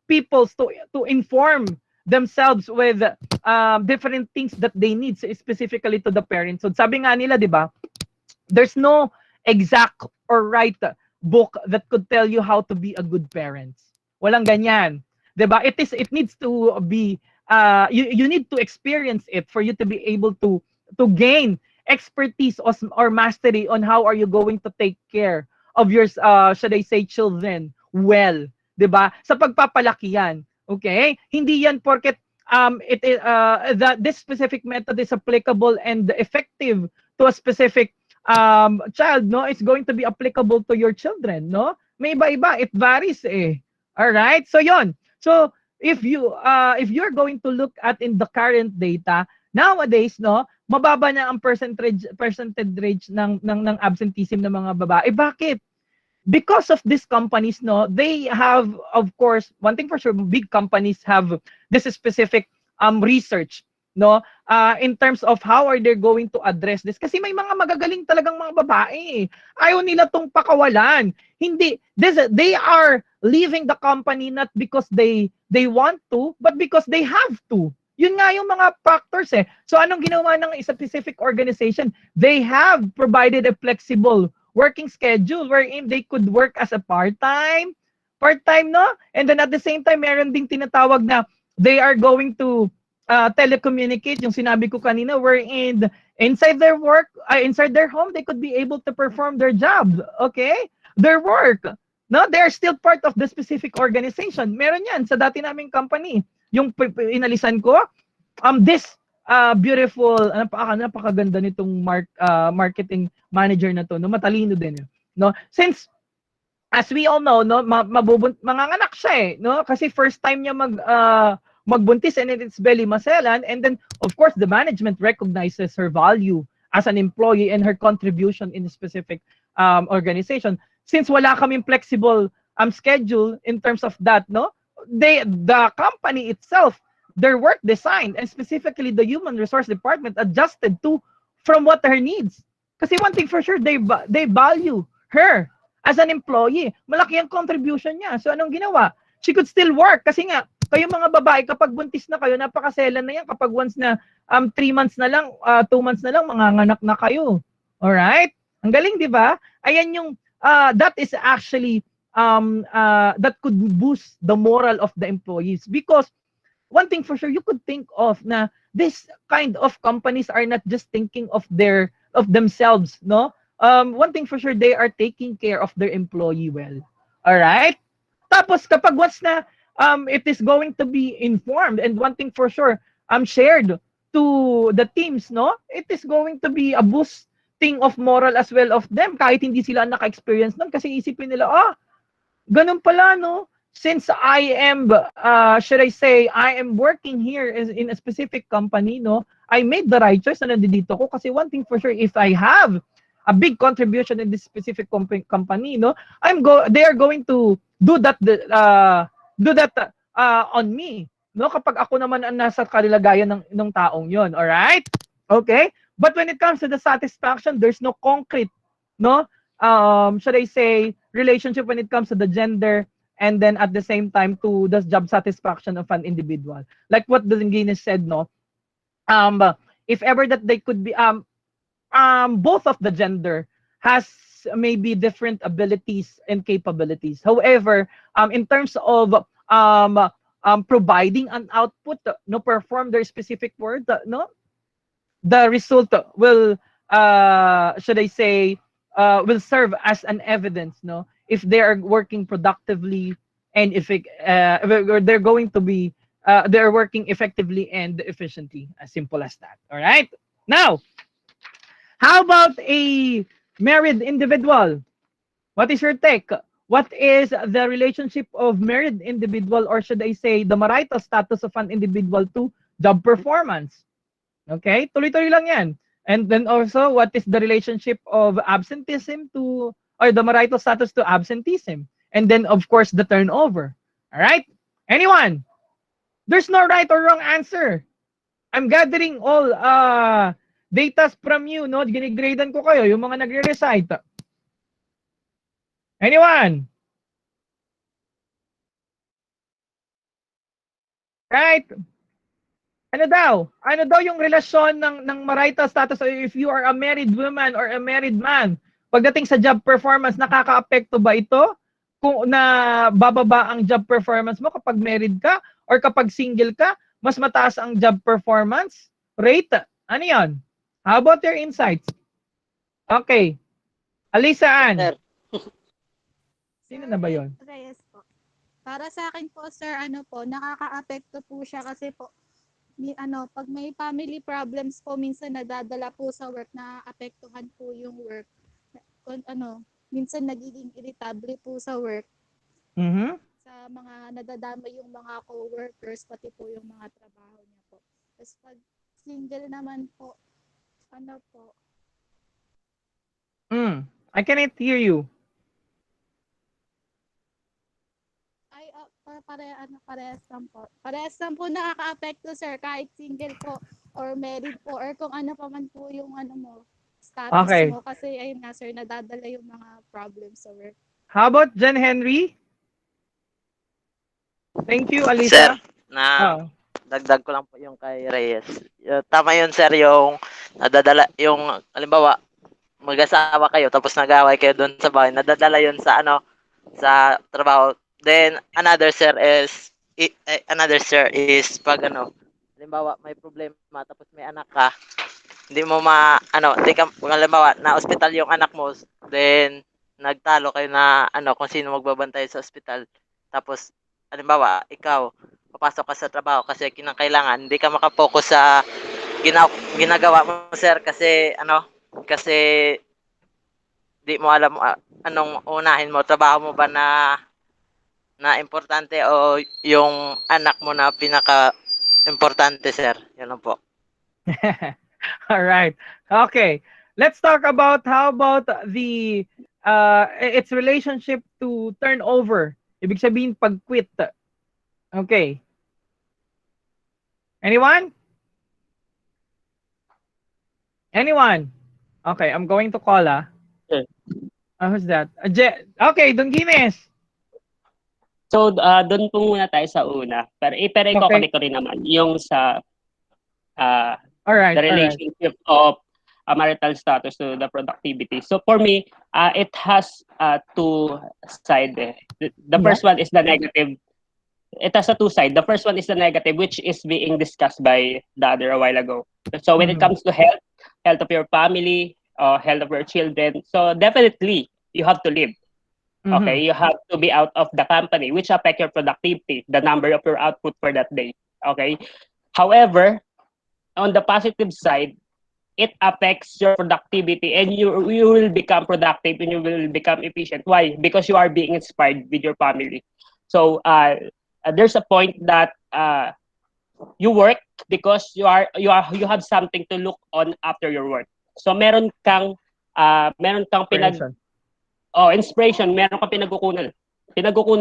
people to inform themselves with different things that they need, specifically to the parents. So sabi nga nila, 'di ba? There's no exact or right book that could tell you how to be a good parent. Walang ganyan. 'Di ba? It needs to be you need to experience it for you to be able to gain expertise or mastery on how are you going to take care of your should I say children well, 'di ba? Sa pagpapalaki yan. Okay? Hindi yan porket that this specific method is applicable and effective to a specific child, it's going to be applicable to your children, May iba-iba, it varies eh. All right? So yon. So if you're going to look at in the current data, nowadays, mababa na ang percentage rate ng absenteeism ng mga babae. Bakit? Because of these companies, they have, of course, one thing for sure, big companies have this specific research, in terms of how are they going to address this. Kasi may mga magagaling talagang mga babae. Ayaw nila tong pakawalan. Hindi, they are leaving the company not because they want to, but because they have to. Yun nga yung mga factors eh. So anong ginawa ng isa specific organization? They have provided a flexible working schedule wherein they could work as a part-time, and then at the same time, meron ding tinatawag na they are going to telecommunicate, yung sinabi ko kanina, wherein inside their work, inside their home, they could be able to perform their job, okay? Their work. They are still part of the specific organization. Meron yan sa dati naming company. Yung inalisan ko, this beautiful, napakaganda nitong marketing manager na to, matalino din. Since, as we all know, manganganak siya kasi first time niya magbuntis and it's belly maselan, and then, of course, the management recognizes her value as an employee and her contribution in a specific organization. Since wala kaming flexible schedule in terms of that, the company itself, their work design, and specifically the human resource department adjusted from what her needs. Kasi one thing for sure, they value her as an employee. Malaki ang contribution niya. So anong ginawa? She could still work kasi nga, kayo mga babae, kapag buntis na kayo, napakaselan na yan. Kapag once na 3 months na lang, 2 months na lang, manganganak na kayo. Alright? Ang galing, di ba? Ayan yung, that is actually, that could boost the moral of the employees. Because, one thing for sure, you could think of na this kind of companies are not just thinking of themselves, one thing for sure, they are taking care of their employee well. Alright? Tapos, kapag once na, it is going to be informed, and one thing for sure, shared to the teams, it is going to be a boosting of moral as well of them, kahit hindi sila naka-experience nun, kasi isipin nila, ganun pala, since I am, should I say, I am working here in a specific company, I made the right choice na nandito ko, kasi one thing for sure, if I have a big contribution in this specific company, they are going to do that on me, kapag ako naman ang nasa kalagayan ng taong yon. All right? Okay? But when it comes to the satisfaction, there's no concrete, should I say, relationship when it comes to the gender, and then at the same time to the job satisfaction of an individual. Like what the Guinness said, if ever that they could be, both of the gender has maybe different abilities and capabilities. However, in terms of providing an output, perform their specific work, the result will, should I say, will serve as an evidence, if they are working productively, and if they're going to be they're working effectively and efficiently. As simple as that. All right. Now, how about a married individual? What is your take? What is the relationship of married individual, or should I say the marital status of an individual to job performance? Okay, tuloy-tuloy lang yan. And then also, what is the relationship of absenteeism to, or the marital status to absenteeism? And then, of course, the turnover. All right? Anyone? There's no right or wrong answer. I'm gathering all data from you, no? Ginigradean ko kayo, yung mga nagre-recite. Anyone? Right? Ano daw yung relasyon ng marital status, or if you are a married woman or a married man, pagdating sa job performance, nakaka-apekto ba ito? Kung na bababa ang job performance mo kapag married ka, or kapag single ka, mas mataas ang job performance rate? Ano yan? How about your insights? Okay. Alisa Ann. Sir. Sino na ba yon? Reyes po. Para sa akin po, sir, nakaka-apekto po siya kasi po, pag may family problems po, minsan nadadala po sa work, na apektuhan po yung work. Minsan nagiging irritable po sa work. Mm-hmm. Sa mga nadadama yung mga co-workers, pati po yung mga trabaho niya po. Tapos pag single naman po, I cannot hear you. Parehas lang po. Parehas lang po nakaka-apekto, sir, kahit single po or married po or kung ano pa man po yung status Okay. mo. Kasi ayun nga, sir, nadadala yung mga problems sa work. How about John Henry? Thank you, Sir, Alisa. na dagdag ko lang po yung kay Reyes. Tama yun, sir, yung nadadala, yung halimbawa, mag-asawa kayo tapos nag-away kayo doon sa bahay, nadadala yun sa sa trabaho. Then another sir is pag halimbawa may problema tapos may anak ka, hindi mo hindi ka, halimbawa na ospital yung anak mo, then nagtalo kayo na kung sino magbabantay sa ospital, tapos halimbawa ikaw papasok ka sa trabaho kasi kinakailangan, hindi ka makapokus sa ginagawa mo, sir, kasi kasi di mo alam anong unahin mo, trabaho mo ba na importante o yung anak mo na pinaka-importante, sir. Yan lang po. All right. Okay. Let's talk about how about the its relationship to turnover. Ibig sabihin pag-quit. Okay. Anyone? Anyone? Okay, I'm going to call. Sure. Who's that? Okay, Don Guinness. So, doon po muna tayo sa una. Pero i-connect ko rin naman yung sa Alright. the relationship of marital status to the productivity. So, for me, it has two sides. The first one is the negative. It has a two sides. The first one is the negative, which is being discussed by the other a while ago. So, when it comes to health of your family, health of your children, so definitely, you have to live. Okay, you have to be out of the company, which affect your productivity, the number of your output for that day. Okay. However, on the positive side, it affects your productivity, and you will become productive and you will become efficient. Why? Because you are being inspired with your family. So there's a point that you work because you have something to look on after your work. So meron kang inspiration, meron kang pinagkukunan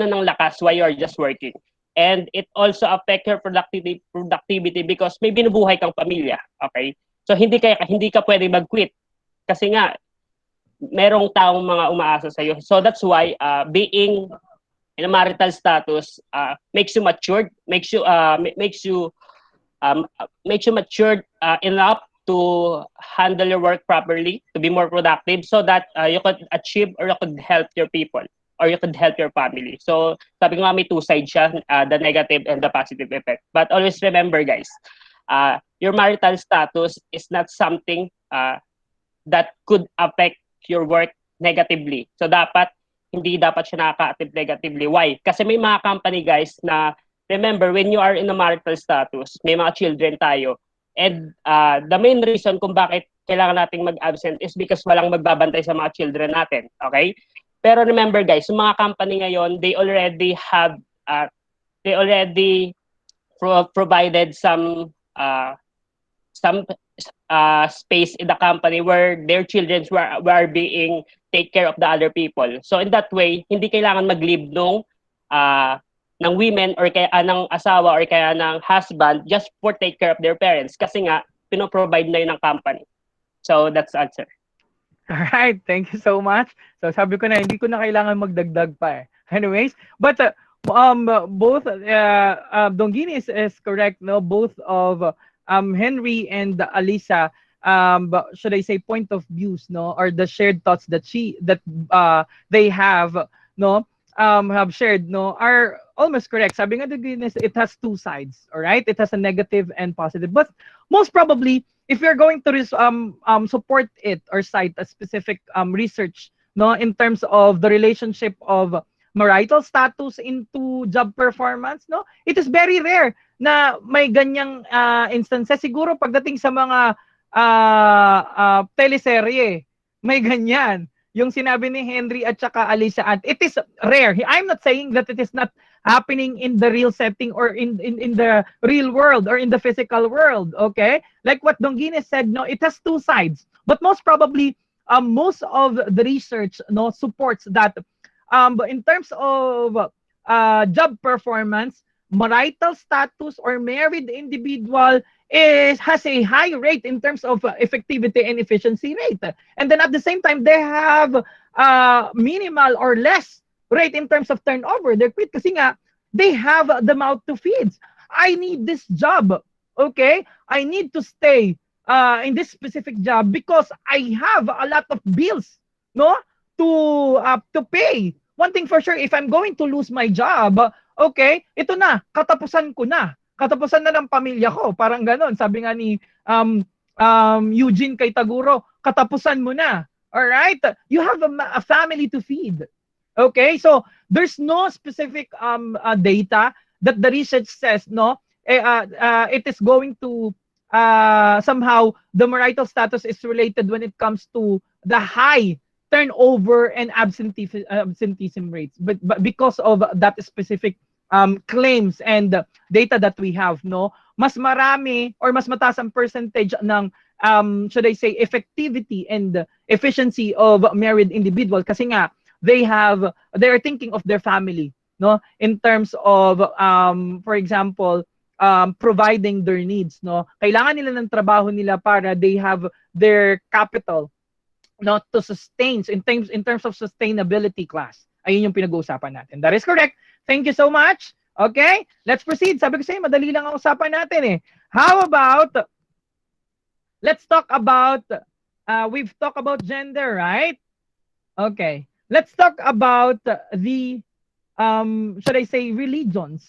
ng lakas while you are just working. And it also affect your productivity because may binubuhay kang pamilya, okay? So hindi ka pwede mag-quit kasi nga merong taong mga umaasa sa iyo. So that's why being in a marital status makes you matured, makes you matured enough to handle your work properly, to be more productive, so that you could achieve or you could help your people or you could help your family. So sabi ko nga may two sides siya, the negative and the positive effect. But always remember, guys, your marital status is not something that could affect your work negatively. So hindi dapat siya nakaka-affect negatively. Why? Kasi may mga company, guys, na remember, when you are in a marital status, may mga children tayo. And the main reason kung bakit kailangan nating mag-absent is because walang magbabantay sa mga children natin. Okay? Pero remember guys, yung mga company ngayon, they already have, provided some space in the company where their children were being take care of the other people. So in that way, hindi kailangan mag-leave ng women or kaya ng asawa or kaya ng husband just for take care of their parents kasi nga pino-provide na yun ng company. So that's the answer. All right, thank you so much. So sabi ko na hindi ko na kailangan magdagdag pa eh. Anyways, but both Dongini is correct, no? Both of Henry and Alisa, should I say point of views, no, or the shared thoughts that they have, no, have shared, no, are almost correct. Sabi nga Dongini, it has two sides, all right? It has a negative and positive, but most probably if you're going to support it or cite a specific research, no, in terms of the relationship of marital status into job performance, no, it is very rare na may ganyang instances. Siguro pagdating sa mga teleserye, may ganyan. Yung sinabi ni Henry at saka Alisa, and it is rare. I'm not saying that it is not happening in the real setting or in the real world or in the physical world, okay? Like what Dongine said, no, it has two sides. But most probably, most of the research, no, supports that. But in terms of job performance, marital status or married individual has a high rate in terms of effectivity and efficiency rate. And then at the same time, they have minimal or less rate in terms of turnover. They're quit kasi nga, they have the mouth to feed. I need this job, okay? I need to stay in this specific job because I have a lot of bills, no, to pay. One thing for sure, if I'm going to lose my job, okay, ito na, katapusan ko na. Katapusan na ng pamilya ko. Parang ganon. Sabi nga ni Eugene kay Taguro, katapusan mo na. All right? You have a family to feed. Okay? So, there's no specific data that the research says, no, it is going to somehow the marital status is related when it comes to the high turnover and absenteeism rates. But because of that specific claims and data that we have, no, mas marami or mas mataas ang percentage ng should I say effectivity and efficiency of married individual kasi nga they are thinking of their family, no, in terms of for example providing their needs, no, kailangan nila ng trabaho nila para they have their capital, no, to sustain in terms of sustainability class. Ayun yung pinag-uusapan natin. That is correct. Thank you so much. Okay, let's proceed. Sabi ko sa'yo, madali lang ang usapan natin eh. How about, let's talk about, we've talked about gender, right? Okay, let's talk about the, should I say, religions.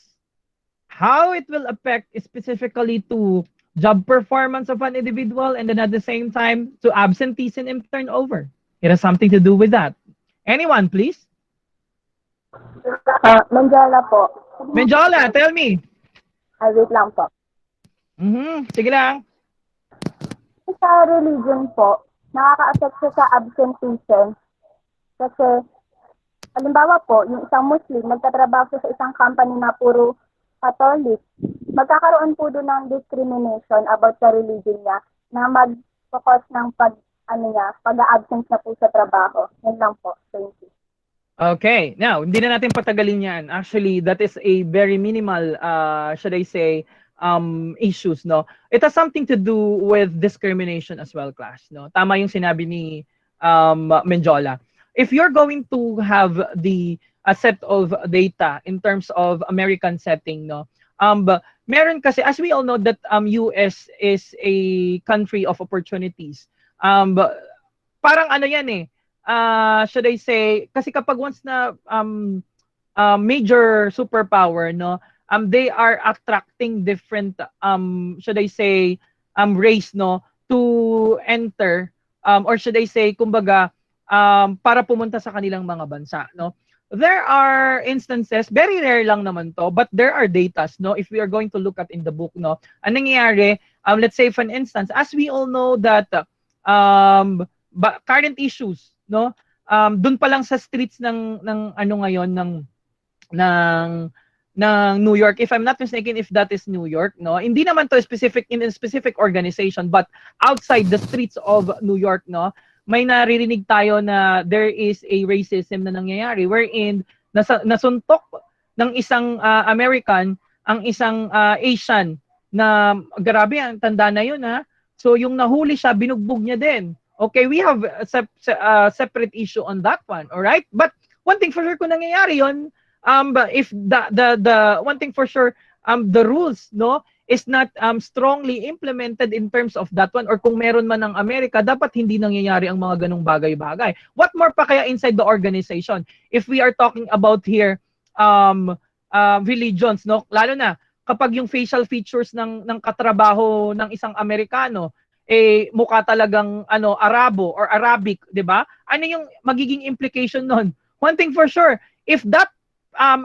How it will affect specifically to job performance of an individual and then at the same time to absenteeism and turnover. It has something to do with that. Anyone, please? Menjola po. Menjola, tell me. Wait lang po. Sige lang. Sa religion po, nakaka-affect siya sa absenteeism. Kasi, halimbawa po, yung isang Muslim, nagtatrabaho sa isang company na puro Catholic, magkakaroon po doon ng discrimination about sa religion niya na mag-focus ng pag-absence na po sa trabaho. Yan lang po. Thank you. Okay, now, hindi na natin patagalin yan. Actually, that is a very minimal, should I say, issues, no? It has something to do with discrimination as well, class, no? Tama yung sinabi ni Menjola. If you're going to have a set of data in terms of American setting, no? Meron kasi, as we all know that US is a country of opportunities. Parang ano yan eh, should I say, kasi kapag once na major superpower, no, they are attracting different, should I say, race, no, to enter, or should I say, kumbaga, para pumunta sa kanilang mga bansa, no. there are instances, very rare lang naman to, but there are datas, no? If we are going to look at in the book, no? Ang nangyayari, let's say for instance, as we all know that current issues, no? Doon pa lang sa streets ng ano ngayon ng New York, if I'm not mistaken, if that is New York, no? Hindi naman to specific in a specific organization, but outside the streets of New York, no? May naririnig tayo na there is a racism na nangyayari wherein nasuntok ng isang American ang isang Asian na grabe ang tanda na yun, ha. So yung nahuli siya, binugbog niya din. Okay, we have a separate issue on that one, all right? But one thing for sure kung nangyayari yun, if the one thing for sure, the rules, no, is not strongly implemented in terms of that one, or kung meron man ng Amerika, dapat hindi nangyayari ang mga ganong bagay-bagay. What more pa kaya inside the organization? If we are talking about here religions, no, lalo na kapag yung facial features ng katrabaho ng isang Amerikano mukha talagang Arabo or Arabic, 'di ba? Ano yung magiging implication nun? One thing for sure, if that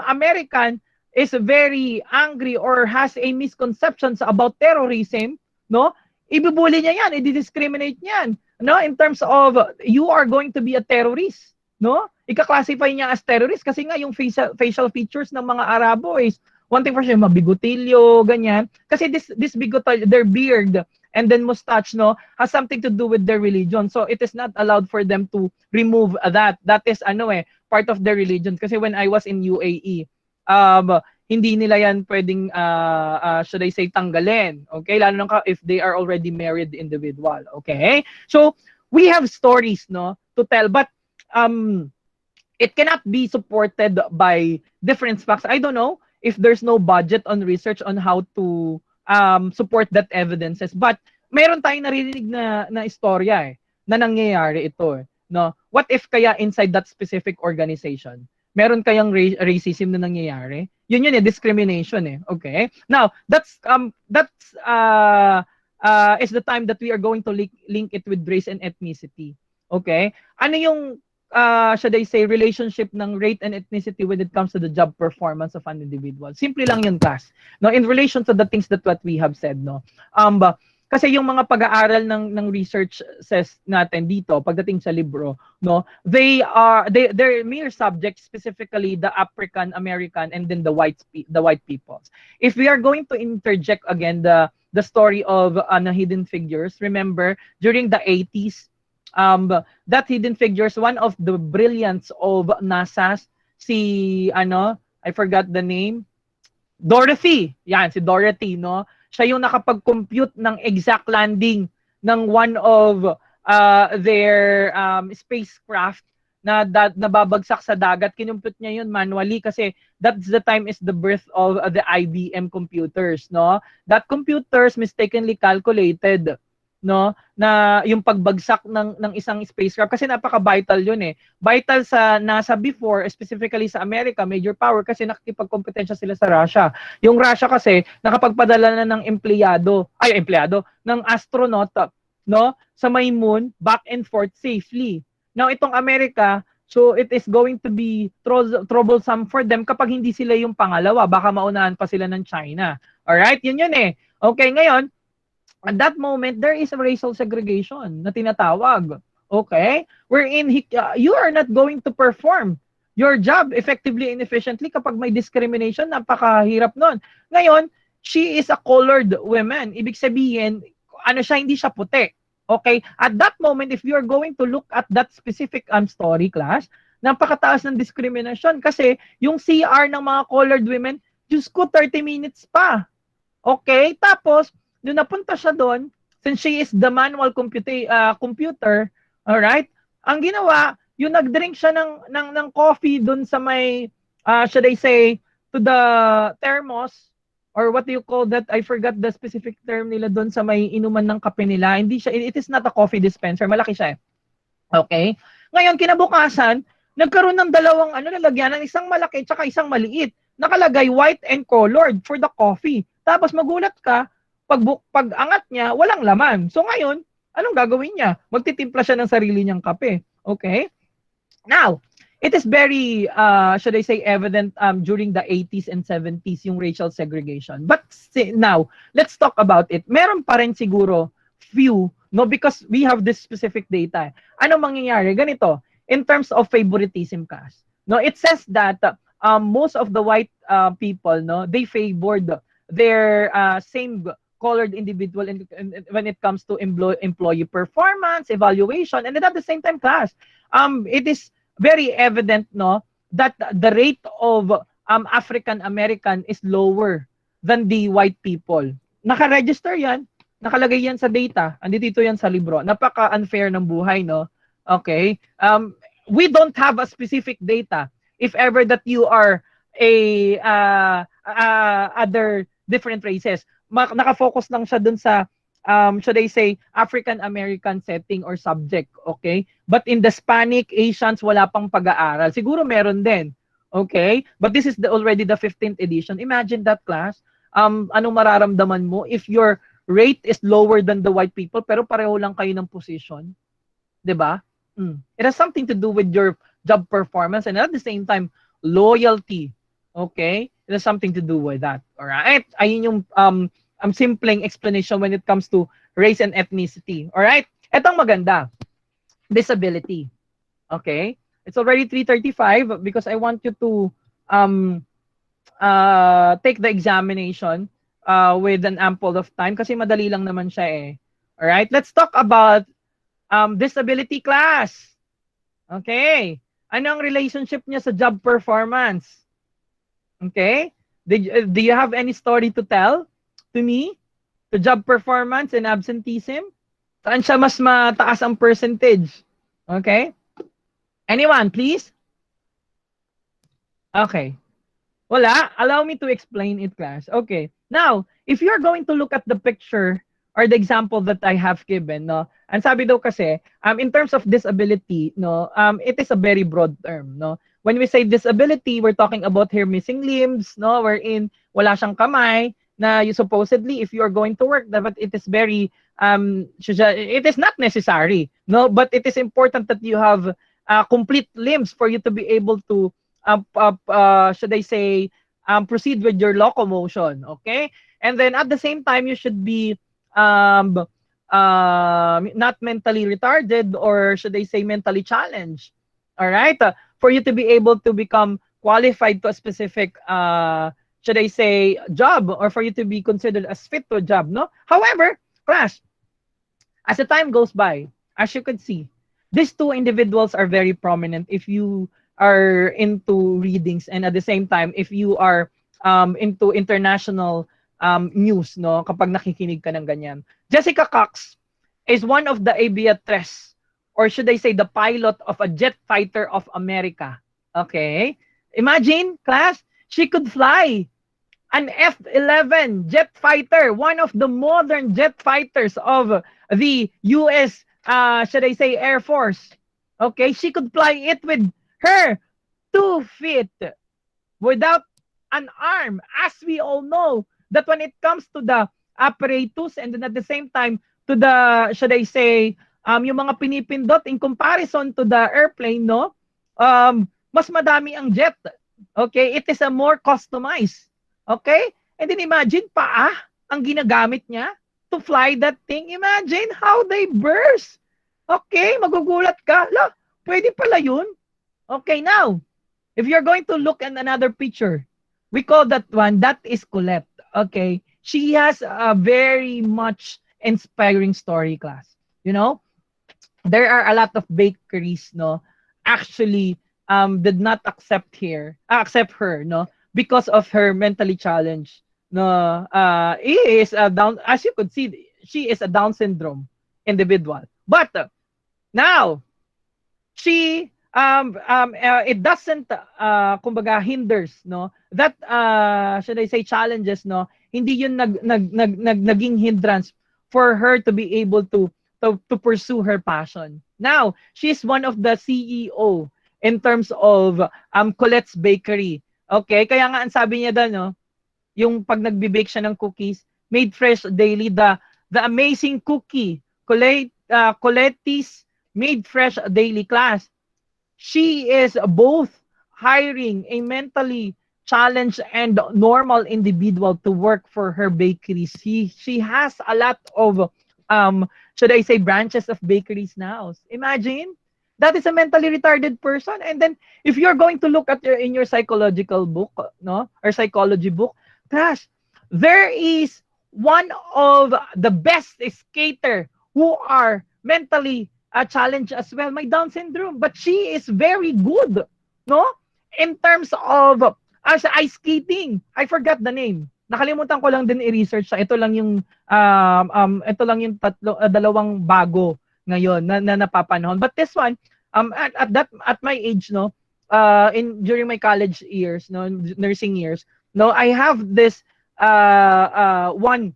American is very angry or has a misconceptions about terrorism, no? Ibubuli niya yan, i-discriminate niyan, no? In terms of you are going to be a terrorist, no? Ika-classify niya as terrorist kasi nga yung facial features ng mga Arabo is one thing for sure, mabigotilyo, ganyan. Kasi this bigotilyo, their beard and then mustache, no, has something to do with their religion. So it is not allowed for them to remove that. That is part of their religion. Kasi when I was in UAE, hindi nila yan pwedeng should I say tanggalin, okay, lalo na if they are already married individual, okay. So we have stories, no, to tell, but it cannot be supported by different facts. I don't know if there's no budget on research on how to support that evidences, but meron tayong naririnig na istorya na nangyayari ito, no. What if kaya inside that specific organization meron kayang racism na nangyayari? Yun discrimination okay. Now, that's is the time that we are going to link it with race and ethnicity. Okay? Ano yung should I say relationship ng race and ethnicity when it comes to the job performance of an individual? Simple lang yun, class. No, in relation to the things that what we have said, no. Kasi yung mga pag-aaral ng research says natin dito pagdating sa libro, no, they're mere subjects, specifically the African American and then the white peoples. If we are going to interject again the story of Hidden Figures, remember during the 80s, that Hidden Figures, one of the brilliance of NASA, I forgot the name, Dorothy. Yan, si Dorothy, no? Siya yung nakapag-compute ng exact landing ng one of their spacecraft na nababagsak sa dagat. Kinumpute niya yun manually kasi that's the time is the birth of the IBM computers, no? That computers mistakenly calculated, no, na yung pagbagsak ng isang spacecraft kasi napaka-vital yun Vital sa NASA before, specifically sa America, major power kasi nakikipagkompetensya sila sa Russia. Yung Russia kasi nakapagpadala na ng empleyado, ng astronaut, no, sa may moon, back and forth safely. Now itong America, so it is going to be troublesome for them kapag hindi sila yung pangalawa, baka maunahan pa sila ng China. Alright, yun Okay, ngayon, at that moment, there is a racial segregation na tinatawag. Okay? Wherein you are not going to perform your job effectively and efficiently kapag may discrimination, napakahirap nun. Ngayon, she is a colored woman. Ibig sabihin, hindi siya puti. Okay? At that moment, if you are going to look at that specific story class, napakataas ng discrimination kasi yung CR ng mga colored women, Diyos ko, 30 minutes pa. Okay? Tapos, nung napunta siya doon, since she is the manual computer, alright, ang ginawa, yung nag-drink siya ng coffee doon sa may, should I say, to the thermos, or what do you call that? I forgot the specific term nila doon sa may inuman ng kape nila. Hindi siya, it is not a coffee dispenser, malaki siya Okay? Ngayon, kinabukasan, nagkaroon ng dalawang lalagyan, isang malaki tsaka isang maliit. Nakalagay white and colored for the coffee. Tapos magulat ka, pag angat niya, walang laman. So ngayon, anong gagawin niya? Magtitimpla siya ng sarili niyang kape. Okay? Now, it is very, should I say, evident during the 80s and 70s yung racial segregation. But now, let's talk about it. Meron pa rin siguro few, no, because we have this specific data. Ano mangyayari? Ganito, in terms of favoritism class, no, it says that most of the white people, no, they favored their same colored individual when it comes to employee performance, evaluation, and then at the same time class. It is very evident, no, that the rate of African American is lower than the white people. Naka-register yan, nakalagay yan sa data, andito yan sa libro. Napaka-unfair ng buhay, no? Okay? We don't have a specific data if ever that you are a other different races. Nakafocus lang siya dun sa should I say African American setting or subject, okay? But in the Hispanic, Asians, wala pang pag-aaral. Siguro meron din, okay? But this is already the 15th edition. Imagine that class. Anong mararamdaman mo if your rate is lower than the white people pero pareho lang kayo ng position? 'Di ba? It has something to do with your job performance and at the same time loyalty. Okay? It has something to do with that. All right? Ayun yung simpleng explanation when it comes to race and ethnicity. All right? Etong maganda. Disability. Okay? It's already 3:35 because I want you to take the examination with an ample of time kasi madali lang naman siya eh. All right? Let's talk about disability class. Okay? Ano ang relationship niya sa job performance? Okay? Do you have any story to tell to me? To job performance and absenteeism? Saan siya mas mataas ang percentage? Okay? Anyone, please? Okay. Wala? Allow me to explain it, class. Okay. Now, if you're going to look at the picture or the example that I have given, no? And sabi daw kasi, in terms of disability, no, it is a very broad term, no? When we say disability, we're talking about here missing limbs, no, wherein wala siyang kamay, na you supposedly, if you are going to work, but it is very, it is not necessary, no, but it is important that you have complete limbs for you to be able to, should I say, proceed with your locomotion, okay? And then at the same time, you should be not mentally retarded or should I say mentally challenged, all right? For you to be able to become qualified to a specific, should I say, job or for you to be considered as fit to a job, no? However, class, as the time goes by, as you could see, these two individuals are very prominent if you are into readings and at the same time, if you are into international news, no, kapag nakikinig ka ng ganyan. Jessica Cox is one of the aviatress, or should I say the pilot of a jet fighter of America. Okay? Imagine, class, she could fly an F-11 jet fighter, one of the modern jet fighters of the U.S., should I say, Air Force. Okay? She could fly it with her 2 feet without an arm, as we all know that when it comes to the apparatus and then at the same time to the, should I say, yung mga pinipindot in comparison to the airplane, no, mas madami ang jet. Okay, it is a more customized. Okay, and then imagine paa ang ginagamit niya to fly that thing. Imagine how they burst. Okay, magugulat ka. La, pwede pala yun. Okay, now, if you're going to look at another picture, we call that one, that is Colette. Okay, she has a very much inspiring story, class. You know, there are a lot of bakeries, no, actually did not accept her, no, because of her mentally challenged, no, is a down, as you could see, she is a Down syndrome individual. But now, she it doesn't kumbaga hinders, no, that should I say challenges, no, hindi yun naging hindrance for her to be able to pursue her passion. Now she's one of the CEO in terms of Colette's Bakery. Okay, kaya nga ang sabi niya doon, no, yung pag nagbe-bake siya ng cookies, made fresh daily, the amazing cookie Colette's made fresh daily, class. she is both hiring a mentally challenged and normal individual to work for her bakeries. She has a lot of should I say branches of bakeries now. Imagine that is a mentally retarded person. And then if you're going to look at in your psychological book, no, or psychology book, gosh, there is one of the best skater who are mentally challenged as well, my Down syndrome, but she is very good, no, in terms of sa ice skating. I forgot the name. Nakalimutan ko lang din i-research siya. Ito lang yung dalawang bago ngayon na napapanahon. But this one, at my age, no, during my college years, no, nursing years, no, I have this one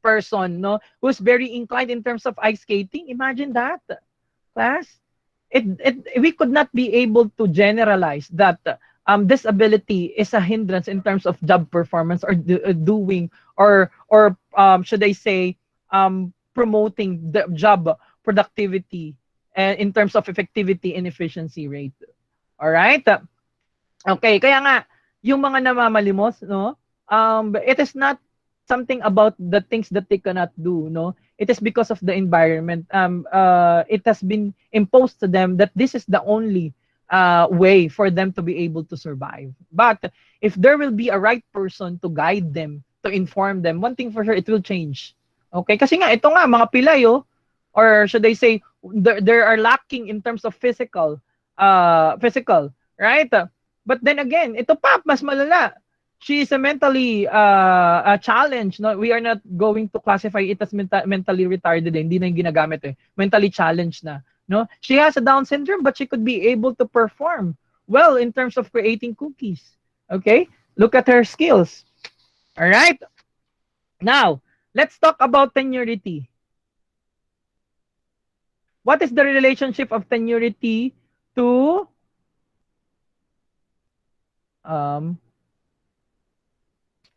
person, no, who's very inclined in terms of ice skating. Imagine that, class. We could not be able to generalize that this ability is a hindrance in terms of job performance or doing or should I say promoting the job productivity and in terms of effectivity and efficiency rate. All right? Okay, kaya nga yung mga namamalimos, no? It is not something about the things that they cannot do, no? It is because of the environment. It has been imposed to them that this is the only way for them to be able to survive. But if there will be a right person to guide them, to inform them, one thing for sure, it will change. Okay? Kasi nga, ito nga, mga pilay, oh, or should I say, there are lacking in terms of physical, right? But then again, ito pa, mas malala. She is a mentally a challenge. No, we are not going to classify it as mentally retarded. Hindi na yung ginagamit eh. Mentally challenged na. No, she has a Down syndrome, but she could be able to perform well in terms of creating cookies. Okay, look at her skills. All right. Now let's talk about tenuity. What is the relationship of tenuity to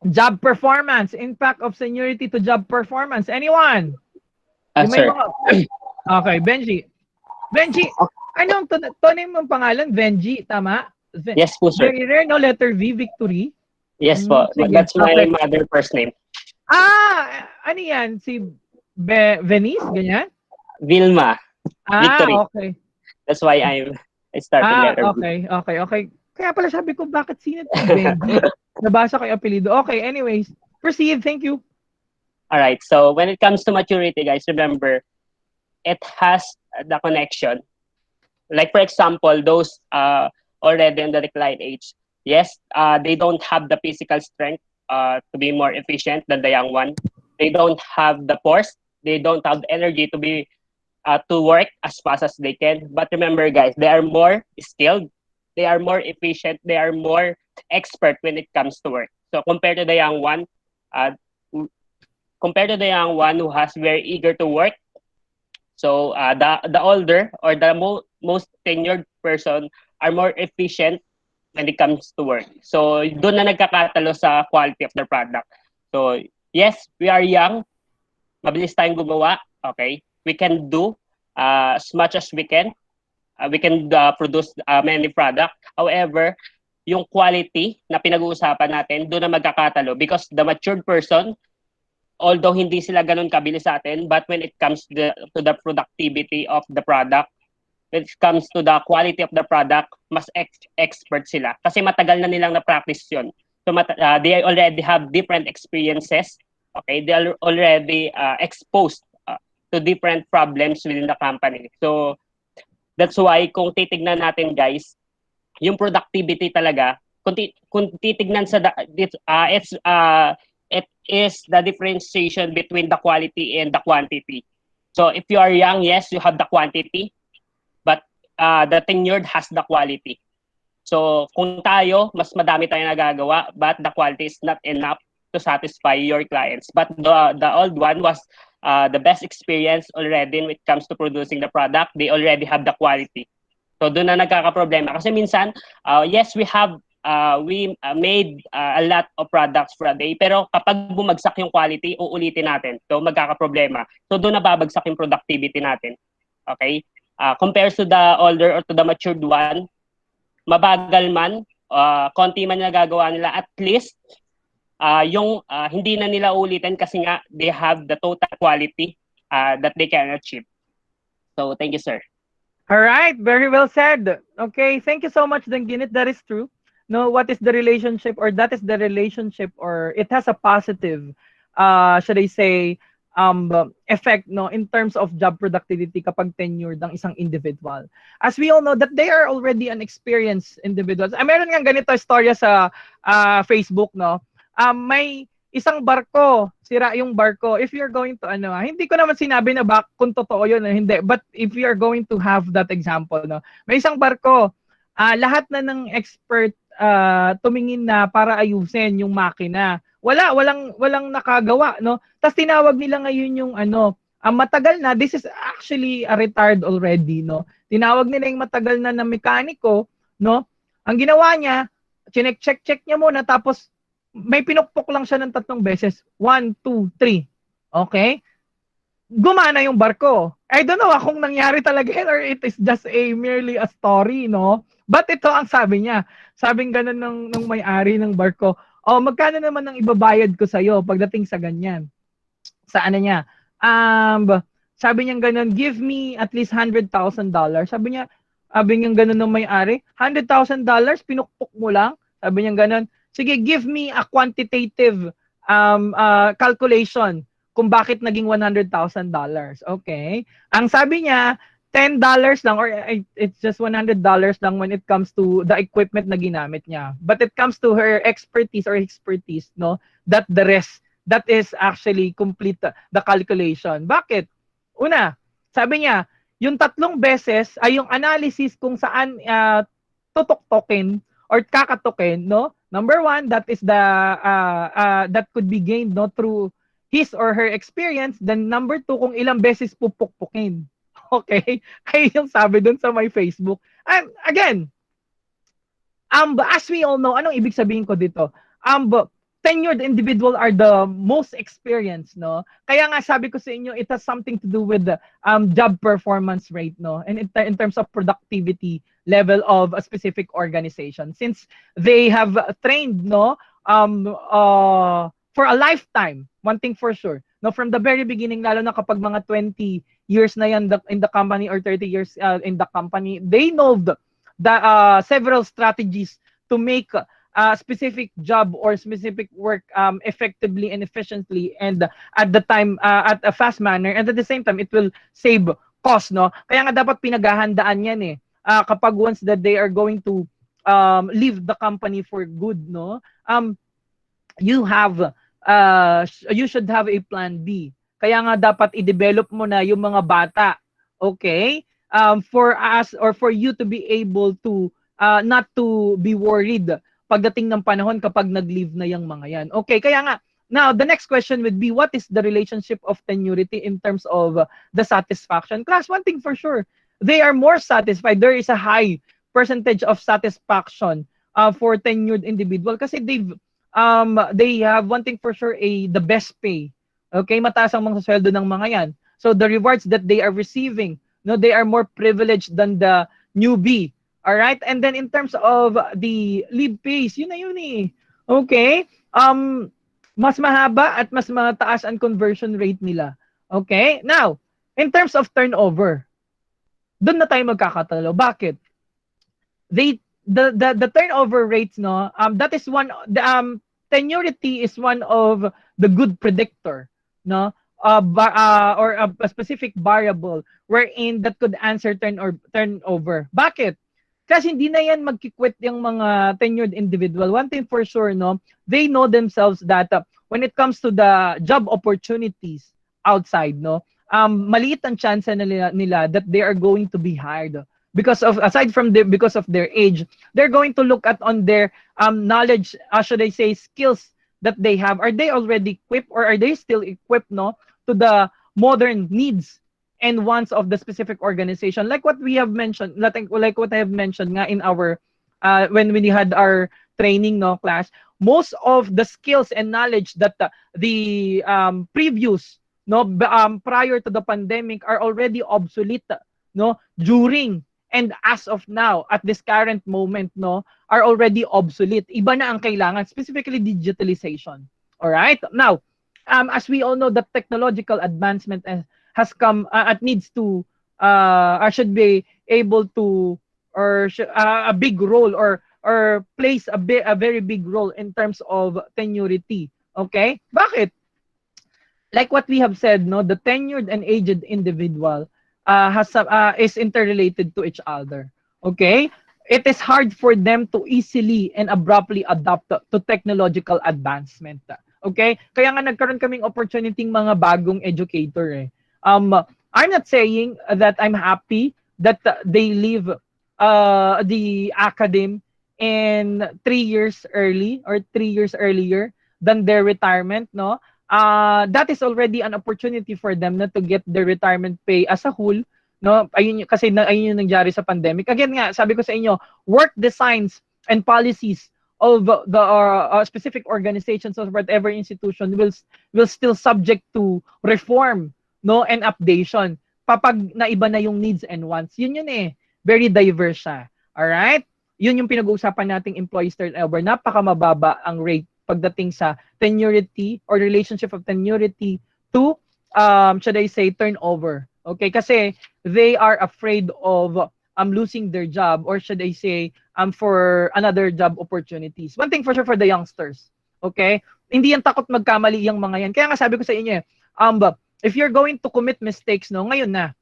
job performance? Impact of seniority to job performance. Anyone? Sir. Okay, Benji. Benji, anong tonym mong pangalan? Benji, tama? Yes po, sir. Very rare, no? Letter V, Victory. Yes po. Sige. That's my Okay. mother first name. Ano yan? Si Venice? Ganyan? Vilma. Victory. Okay. That's why I started letter V. Okay. Kaya pala sabi ko, bakit sino ito? Benji? Nabasa ko yung apelido. Okay, anyways. Proceed, thank you. All right. So when it comes to maturity, guys, remember, it has the connection. Like, for example, those already in the decline age, yes, they don't have the physical strength to be more efficient than the young one. They don't have the force. They don't have the energy to be to work as fast as they can. But remember, guys, they are more skilled. They are more efficient. They are more expert when it comes to work. So compared to the young one, who has very eager to work, so the older or the most tenured person are more efficient when it comes to work. So doon na nagkakatalo sa quality of the product. So yes, we are young, mabilis tayong gumawa, okay? We can do as much as we can. We can produce many products. However, yung quality na pinag-uusapan natin, doon na magkakatalo because the matured person, although hindi sila ganun kabilis sa atin, but when it comes to the productivity of the product, when it comes to the quality of the product, mas expert sila. Kasi matagal na nilang na-practice yun. So they already have different experiences. Okay, they are already exposed to different problems within the company. So that's why kung titignan natin, guys, yung productivity talaga, kung titignan sa it is the differentiation between the quality and the quantity. So if you are young, yes, you have the quantity, but the tenured has the quality. So kung tayo, mas madami tayong nagagawa, but the quality is not enough to satisfy your clients. But the old one was the best experience already when it comes to producing the product. They already have the quality. So doon na nagkakaproblema. Kasi minsan, yes, we made a lot of products for a day, pero kapag bumagsak yung quality, uulitin natin. So magkakaproblema. So doon na babagsak yung productivity natin. Okay? compared to the older or to the matured one, mabagal man, konti man nagagawa nila, at least yung hindi na nila ulitin kasi nga they have the total quality that they can achieve. So thank you, sir. All right, very well said. Okay, thank you so much, Danginit. That is true. No, what is the relationship, or that is the relationship, or it has a positive, should I say, effect, no, in terms of job productivity kapag tenured ang isang individual. As we all know that they are already an experienced individuals. Meron nga ganito istorya sa Facebook, no. May isang barko, sira yung barko. If you're going to hindi ko naman sinabi na kung totoo yun o hindi, but if you are going to have that example, no. May isang barko, lahat na ng expert tumingin na para ayusin yung makina. Walang nakagawa, no. Tapos tinawag nila ngayon yung matagal na, this is actually a retired already, no. Tinawag nila yung matagal na mekaniko, no. Ang ginawa niya, check niya muna, tapos may pinukpok lang siya ng 3 beses. 1, 2, 3. Okay? Gumana yung barko. I don't know kung nangyari talaga yun or it is just merely a story, no? But ito ang sabi niya. Sabing ganun ng may-ari ng barko, magkano naman ang ibabayad ko sa'yo pagdating sa ganyan? Sa niya? Sabi niya ganun, give me at least $100,000. Sabi niya ganun ng may-ari, $100,000, pinukpok mo lang? Sabi niya ganun, sige, give me a quantitative calculation kung bakit naging $100,000. Okay? Ang sabi niya, $10 lang, or it's just $100 lang when it comes to the equipment na ginamit niya. But it comes to her expertise, no, that the rest, that is actually complete the calculation. Bakit? Una, sabi niya, yung 3 beses ay yung analysis kung saan tutuktokin or kakatukin, no? Number 1, that is the that could be gained, no, through his or her experience. Then number 2, kung ilang beses pupukpukin. Okay? Ay yung sabi dun sa my Facebook. And again, as we all know, anong ibig sabihin ko dito? Tenured individual are the most experienced, no? Kaya nga sabi ko sa inyo, it has something to do with the job performance rate, no? And in terms of productivity level of a specific organization, since they have trained, no, for a lifetime. One thing for sure, no, from the very beginning, lalo na kapag mga 20 years na yan in the company or 30 years in the company, they know the several strategies to make a specific job or specific work effectively and efficiently, and at the time at a fast manner, and at the same time it will save cost, no. Kaya nga dapat pinaghahandaan yan kapag once that they are going to leave the company for good, no. You should have a plan B. Kaya nga dapat i-develop mo na yung mga bata, okay, for us or for you to be able to not to be worried pagdating ng panahon kapag nag-leave na yung mga yan. Okay, kaya nga, now the next question would be, what is the relationship of tenurity in terms of the satisfaction? Class, one thing for sure, they are more satisfied. There is a high percentage of satisfaction for tenured individual kasi they have one thing for sure, the best pay. Okay, mataas ang mga sweldo ng mga yan. So the rewards that they are receiving, no, they are more privileged than the newbie. All right? And then in terms of the leave pays, yun na yun eh. Okay? Mas mahaba at mas mataas ang conversion rate nila. Okay? Now, in terms of turnover, doon na tayo magkakatalo. Bakit? The turnover rates, no, that is one, tenurity is one of the good predictor, no, or a specific variable wherein that could answer turnover. Bakit? Kasi hindi na yan magkikwit yung mga tenured individual. One thing for sure, no, they know themselves that when it comes to the job opportunities outside, no, maliit ang chance nila that they are going to be hired. Because of, aside from because of their age, they're going to look at on their knowledge, should I say, skills that they have. Are they already equipped, or are they still equipped, no, to the modern needs and wants of the specific organization? Like what we have mentioned, like what I have mentioned nga in our when we had our training, no, class, most of the skills and knowledge that the previous, no, prior to the pandemic are already obsolete, no, during and as of now, at this current moment, no, are already obsolete. Iba na ang kailangan, specifically digitalization. All right? Now, as we all know, the technological advancement has come at needs to should be able to a big role or plays a very big role in terms of tenuity. Okay? Bakit? Like what we have said, no, the tenured and aged individual is interrelated to each other. Okay? It is hard for them to easily and abruptly adapt to technological advancement. Okay? Kaya nga nagkaroon kaming opportunity mga bagong educator eh. I'm not saying that I'm happy that they leave the academy in 3 years early or 3 years earlier than their retirement, no? That is already an opportunity for them na to get their retirement pay as a whole, no? Ayun kasi ayun yung nangyari sa pandemic. Again nga, sabi ko sa inyo, work designs and policies of the specific organizations or whatever institution will still subject to reform, no, and updation. Papag naiba na yung needs and wants. Yun eh. Very diverse siya. All right? Yun yung pinag-uusapan nating employees turnover. Napakamababa ang rate pagdating sa tenuity or relationship of tenuity to, should I say, turnover. Okay? Kasi they are afraid of losing their job or should I say, for another job opportunities. One thing for sure for the youngsters. Okay? Hindi yan takot magkamali yung mga yan. Kaya nga sabi ko sa inyo, if you're going to commit mistakes, no, ngayon na.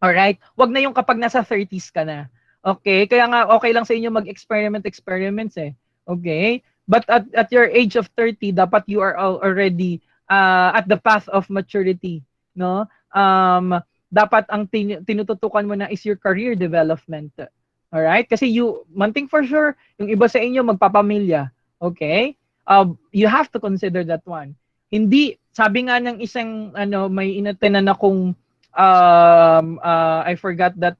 Alright? Wag na yung kapag nasa 30s ka na. Okay? Kaya nga okay lang sa inyo experiments eh. Okay? But at your age of 30, dapat you are already at the path of maturity, no? Dapat ang tinututukan mo na is your career development. All right? Kasi one thing for sure, yung iba sa inyo magpapamilya, okay? You have to consider that one. Hindi, sabi nga ng isang may inatenan akong I forgot that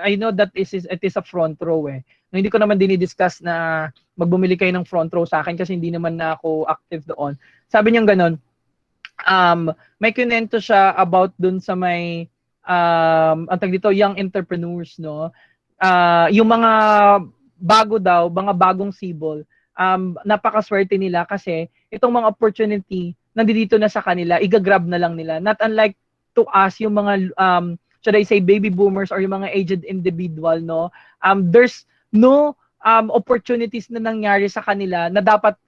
I know that it is a front row eh. Hindi ko naman dinidiscuss na magbumili kayo ng front row sa akin kasi hindi naman na ako active doon. Sabi niya ganun, may kunento siya about dun sa may young entrepreneurs, no? Yung mga bago daw, mga bagong sibol, napakaswerte nila kasi itong mga opportunity nandito na sa kanila, igagrab na lang nila. Not unlike to us, yung mga should I say baby boomers or yung mga aged individual, no? There's no opportunities na nangyari sa kanila na dapat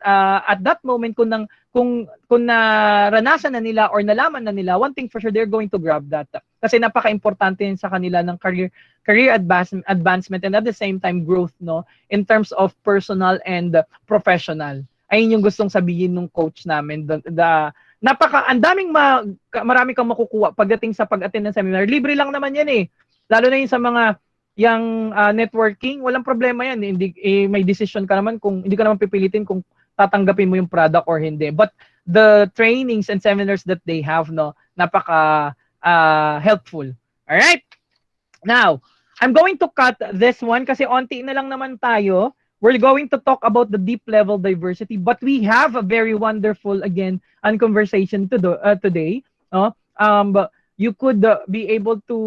at that moment kung naranasan na nila or nalaman na nila, one thing for sure, they're going to grab that. Kasi napaka-importante sa kanila ng career advancement and at the same time growth, no, in terms of personal and professional. Ayun yung gustong sabihin ng coach namin. Marami kang makukuha pagdating sa pag-attend ng seminar. Libre lang naman yan eh. Lalo na yun sa mga networking, walang problema yan. Hindi, may decision ka naman kung hindi ka naman pipilitin kung tatanggapin mo yung product or hindi. But the trainings and seminars that they have, no, napaka helpful. All right? Now, I'm going to cut this one kasi onti na lang naman tayo. We're going to talk about the deep level diversity, but we have a very wonderful conversation today. You could be able to